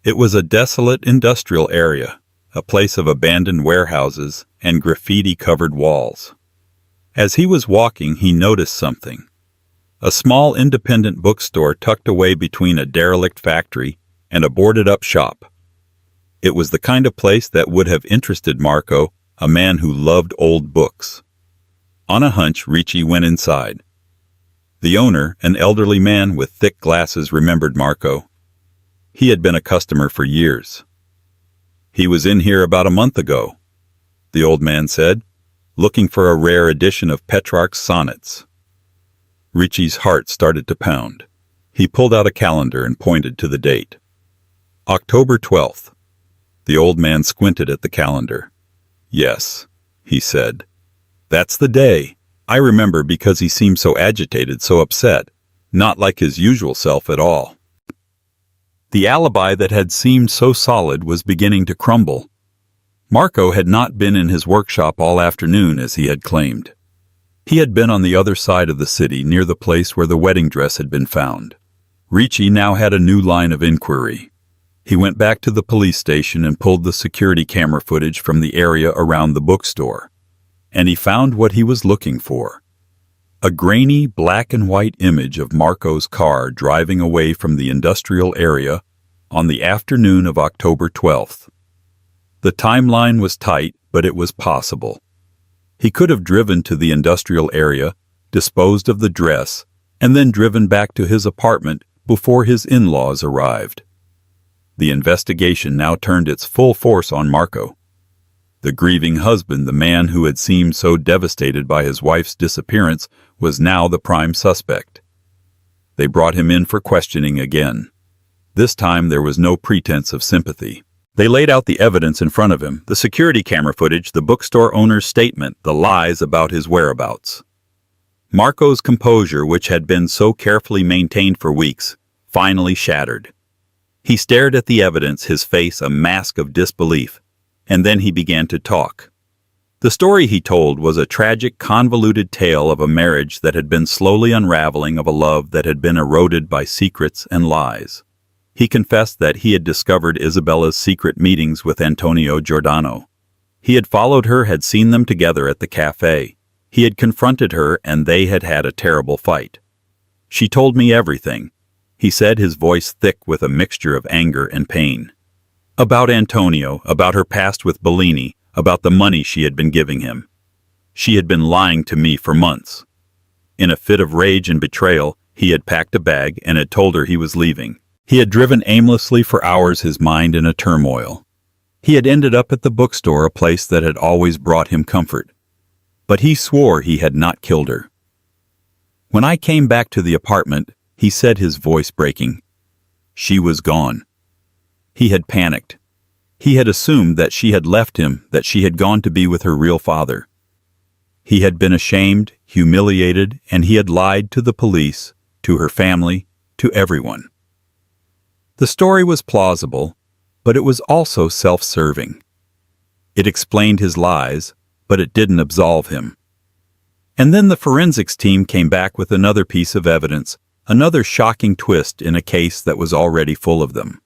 It was a desolate industrial area, a place of abandoned warehouses and graffiti-covered walls. As he was walking, he noticed something. A small independent bookstore tucked away between a derelict factory and a boarded-up shop. It was the kind of place that would have interested Marco, a man who loved old books. On a hunch, Ricci went inside. The owner, an elderly man with thick glasses, remembered Marco. He had been a customer for years. "He was in here about a month ago," the old man said, "looking for a rare edition of Petrarch's sonnets." Ricci's heart started to pound. He pulled out a calendar and pointed to the date. October 12th. The old man squinted at the calendar. "Yes," he said. "That's the day. I remember because he seemed so agitated, so upset, not like his usual self at all." The alibi that had seemed so solid was beginning to crumble. Marco had not been in his workshop all afternoon as he had claimed. He had been on the other side of the city, near the place where the wedding dress had been found. Ricci now had a new line of inquiry. He went back to the police station and pulled the security camera footage from the area around the bookstore. And he found what he was looking for. A grainy black and white image of Marco's car driving away from the industrial area on the afternoon of October 12th. The timeline was tight, but it was possible. He could have driven to the industrial area, disposed of the dress, and then driven back to his apartment before his in-laws arrived. The investigation now turned its full force on Marco. The grieving husband, the man who had seemed so devastated by his wife's disappearance, was now the prime suspect. They brought him in for questioning again. This time there was no pretense of sympathy. They laid out the evidence in front of him, the security camera footage, the bookstore owner's statement, the lies about his whereabouts. Marco's composure, which had been so carefully maintained for weeks, finally shattered. He stared at the evidence, his face a mask of disbelief, and then he began to talk. The story he told was a tragic, convoluted tale of a marriage that had been slowly unraveling, of a love that had been eroded by secrets and lies. He confessed that he had discovered Isabella's secret meetings with Antonio Giordano. He had followed her, had seen them together at the cafe. He had confronted her, and they had had a terrible fight. "She told me everything," he said, his voice thick with a mixture of anger and pain. "About Antonio, about her past with Bellini, about the money she had been giving him. She had been lying to me for months." In a fit of rage and betrayal, he had packed a bag and had told her he was leaving. He had driven aimlessly for hours, his mind in a turmoil. He had ended up at the bookstore, a place that had always brought him comfort. But he swore he had not killed her. "When I came back to the apartment," he said, his voice breaking, "she was gone." He had panicked. He had assumed that she had left him, that she had gone to be with her real father. He had been ashamed, humiliated, and he had lied to the police, to her family, to everyone. The story was plausible, but it was also self-serving. It explained his lies, but it didn't absolve him. And then the forensics team came back with another piece of evidence, another shocking twist in a case that was already full of them.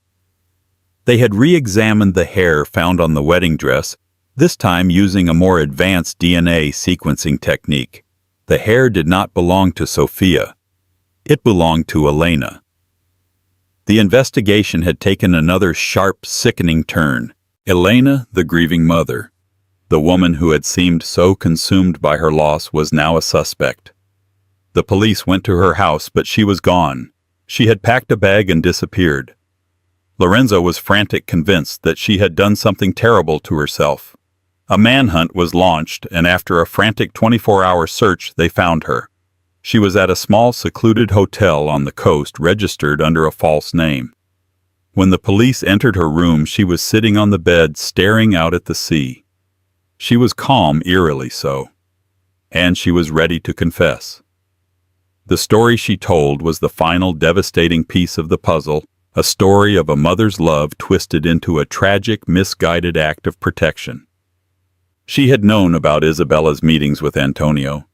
They had re-examined the hair found on the wedding dress, this time using a more advanced DNA sequencing technique. The hair did not belong to Sophia. It belonged to Elena. The investigation had taken another sharp, sickening turn. Elena, the grieving mother, the woman who had seemed so consumed by her loss, was now a suspect. The police went to her house, but she was gone. She had packed a bag and disappeared. Lorenzo was frantic, convinced that she had done something terrible to herself. A manhunt was launched, and after a frantic 24-hour search, they found her. She was at a small, secluded hotel on the coast, registered under a false name. When the police entered her room, she was sitting on the bed, staring out at the sea. She was calm, eerily so. And she was ready to confess. The story she told was the final devastating piece of the puzzle, a story of a mother's love twisted into a tragic, misguided act of protection. She had known about Isabella's meetings with Antonio.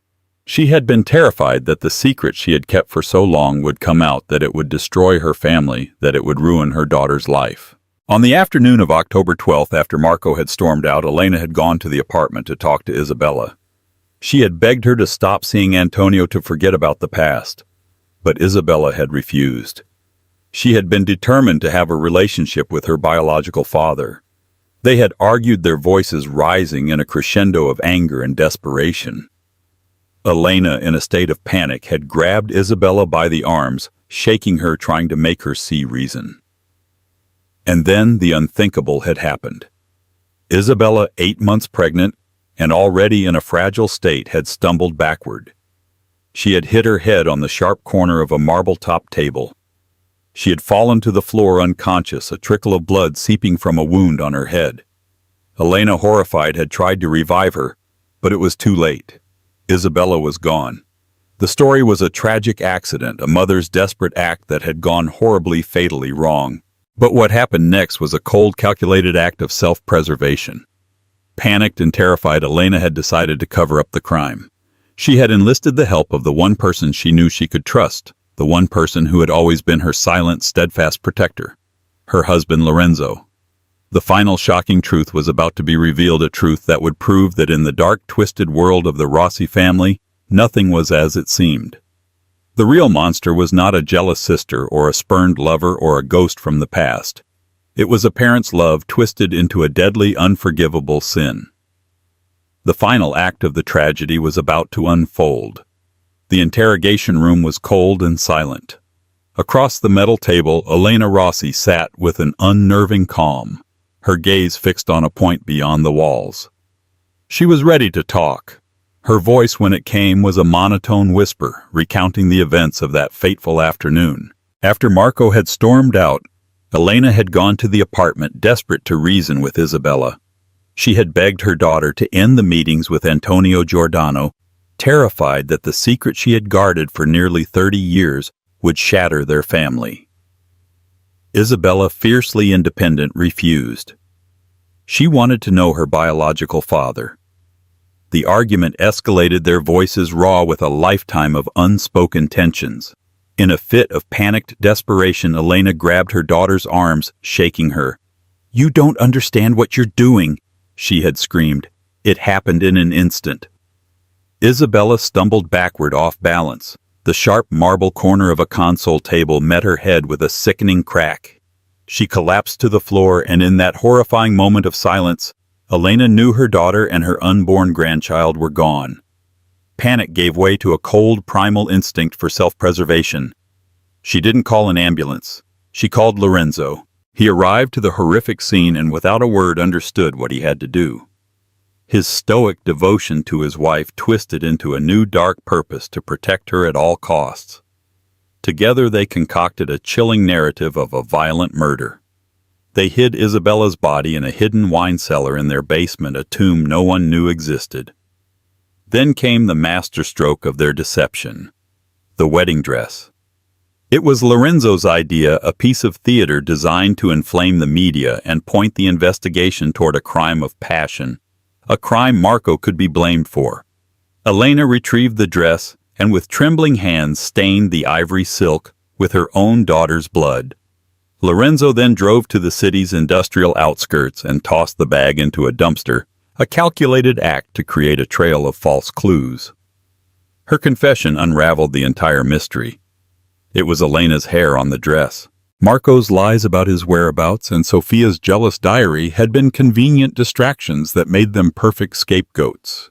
She had been terrified that the secret she had kept for so long would come out, that it would destroy her family, that it would ruin her daughter's life. On the afternoon of October 12th, after Marco had stormed out, Elena had gone to the apartment to talk to Isabella. She had begged her to stop seeing Antonio, to forget about the past. But Isabella had refused. She had been determined to have a relationship with her biological father. They had argued, their voices rising in a crescendo of anger and desperation. Elena, in a state of panic, had grabbed Isabella by the arms, shaking her, trying to make her see reason. And then the unthinkable had happened. Isabella, 8 months pregnant, and already in a fragile state, had stumbled backward. She had hit her head on the sharp corner of a marble-top table. She had fallen to the floor unconscious, a trickle of blood seeping from a wound on her head. Elena, horrified, had tried to revive her, but it was too late. Isabella was gone. The story was a tragic accident, a mother's desperate act that had gone horribly, fatally wrong. But what happened next was a cold, calculated act of self-preservation. Panicked and terrified, Elena had decided to cover up the crime. She had enlisted the help of the one person she knew she could trust, the one person who had always been her silent, steadfast protector, her husband Lorenzo. The final shocking truth was about to be revealed, a truth that would prove that in the dark, twisted world of the Rossi family, nothing was as it seemed. The real monster was not a jealous sister or a spurned lover or a ghost from the past. It was a parent's love twisted into a deadly, unforgivable sin. The final act of the tragedy was about to unfold. The interrogation room was cold and silent. Across the metal table, Elena Rossi sat with an unnerving calm, her gaze fixed on a point beyond the walls. She was ready to talk. Her voice, when it came, was a monotone whisper, recounting the events of that fateful afternoon. After Marco had stormed out, Elena had gone to the apartment, desperate to reason with Isabella. She had begged her daughter to end the meetings with Antonio Giordano, terrified that the secret she had guarded for nearly 30 years would shatter their family. Isabella, fiercely independent, refused. She wanted to know her biological father. The argument escalated, their voices raw with a lifetime of unspoken tensions. In a fit of panicked desperation, Elena grabbed her daughter's arms, shaking her. "You don't understand what you're doing," she had screamed. It happened in an instant. Isabella stumbled backward, off balance. The sharp marble corner of a console table met her head with a sickening crack. She collapsed to the floor, and in that horrifying moment of silence, Elena knew her daughter and her unborn grandchild were gone. Panic gave way to a cold, primal instinct for self-preservation. She didn't call an ambulance. She called Lorenzo. He arrived to the horrific scene and without a word understood what he had to do. His stoic devotion to his wife twisted into a new dark purpose to protect her at all costs. Together they concocted a chilling narrative of a violent murder. They hid Isabella's body in a hidden wine cellar in their basement, a tomb no one knew existed. Then came the masterstroke of their deception: the wedding dress. It was Lorenzo's idea, a piece of theater designed to inflame the media and point the investigation toward a crime of passion, a crime Marco could be blamed for. Elena retrieved the dress and with trembling hands stained the ivory silk with her own daughter's blood. Lorenzo then drove to the city's industrial outskirts and tossed the bag into a dumpster, a calculated act to create a trail of false clues. Her confession unraveled the entire mystery. It was Elena's hair on the dress. Marco's lies about his whereabouts and Sophia's jealous diary had been convenient distractions that made them perfect scapegoats.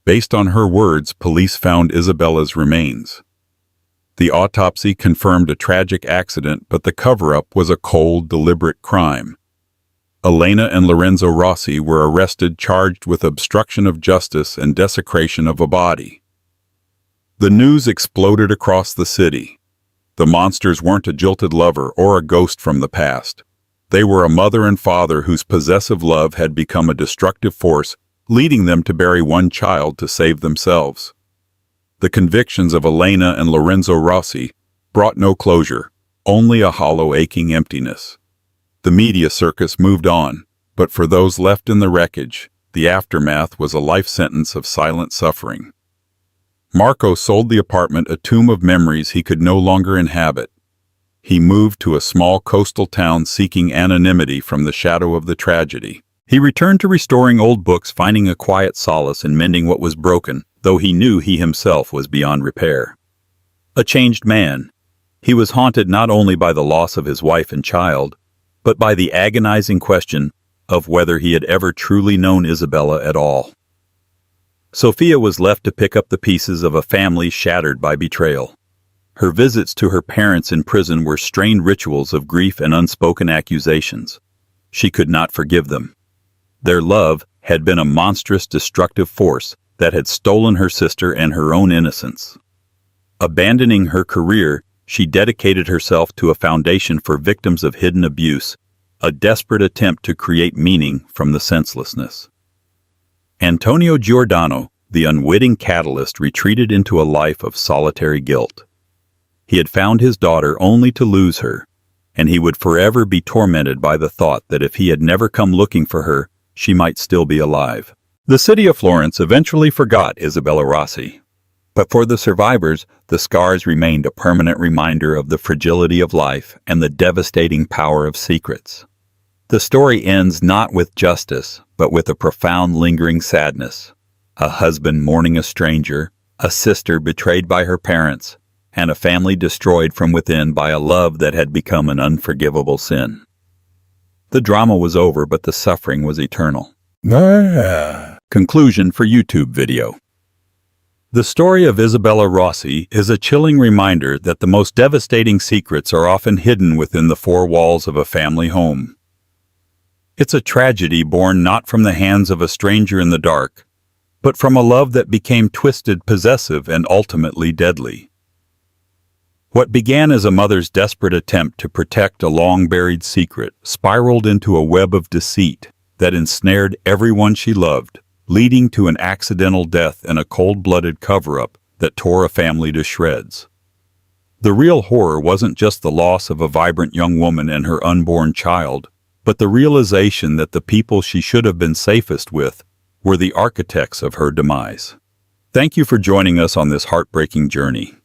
Based on her words, police found Isabella's remains. The autopsy confirmed a tragic accident, but the cover-up was a cold, deliberate crime. Elena and Lorenzo Rossi were arrested, charged with obstruction of justice and desecration of a body. The news exploded across the city. The monsters weren't a jilted lover or a ghost from the past. They were a mother and father whose possessive love had become a destructive force, leading them to bury one child to save themselves. The convictions of Elena and Lorenzo Rossi brought no closure, only a hollow, aching emptiness. The media circus moved on, but for those left in the wreckage, the aftermath was a life sentence of silent suffering. Marco sold the apartment, a tomb of memories he could no longer inhabit. He moved to a small coastal town seeking anonymity from the shadow of the tragedy. He returned to restoring old books, finding a quiet solace in mending what was broken, though he knew he himself was beyond repair. A changed man, he was haunted not only by the loss of his wife and child, but by the agonizing question of whether he had ever truly known Isabella at all. Sophia was left to pick up the pieces of a family shattered by betrayal. Her visits to her parents in prison were strained rituals of grief and unspoken accusations. She could not forgive them. Their love had been a monstrous, destructive force that had stolen her sister and her own innocence. Abandoning her career, she dedicated herself to a foundation for victims of hidden abuse, a desperate attempt to create meaning from the senselessness. Antonio Giordano, the unwitting catalyst, retreated into a life of solitary guilt. He had found his daughter only to lose her, and he would forever be tormented by the thought that if he had never come looking for her, she might still be alive. The city of Florence eventually forgot Isabella Rossi, but for the survivors, the scars remained a permanent reminder of the fragility of life and the devastating power of secrets. The story ends not with justice, but with a profound, lingering sadness. A husband mourning a stranger, a sister betrayed by her parents, and a family destroyed from within by a love that had become an unforgivable sin. The drama was over, but the suffering was eternal. Conclusion for YouTube video. The story of Isabella Rossi is a chilling reminder that the most devastating secrets are often hidden within the four walls of a family home. It's a tragedy born not from the hands of a stranger in the dark, but from a love that became twisted, possessive, and ultimately deadly. What began as a mother's desperate attempt to protect a long-buried secret spiraled into a web of deceit that ensnared everyone she loved, leading to an accidental death and a cold-blooded cover-up that tore a family to shreds. The real horror wasn't just the loss of a vibrant young woman and her unborn child, but the realization that the people she should have been safest with were the architects of her demise. Thank you for joining us on this heartbreaking journey.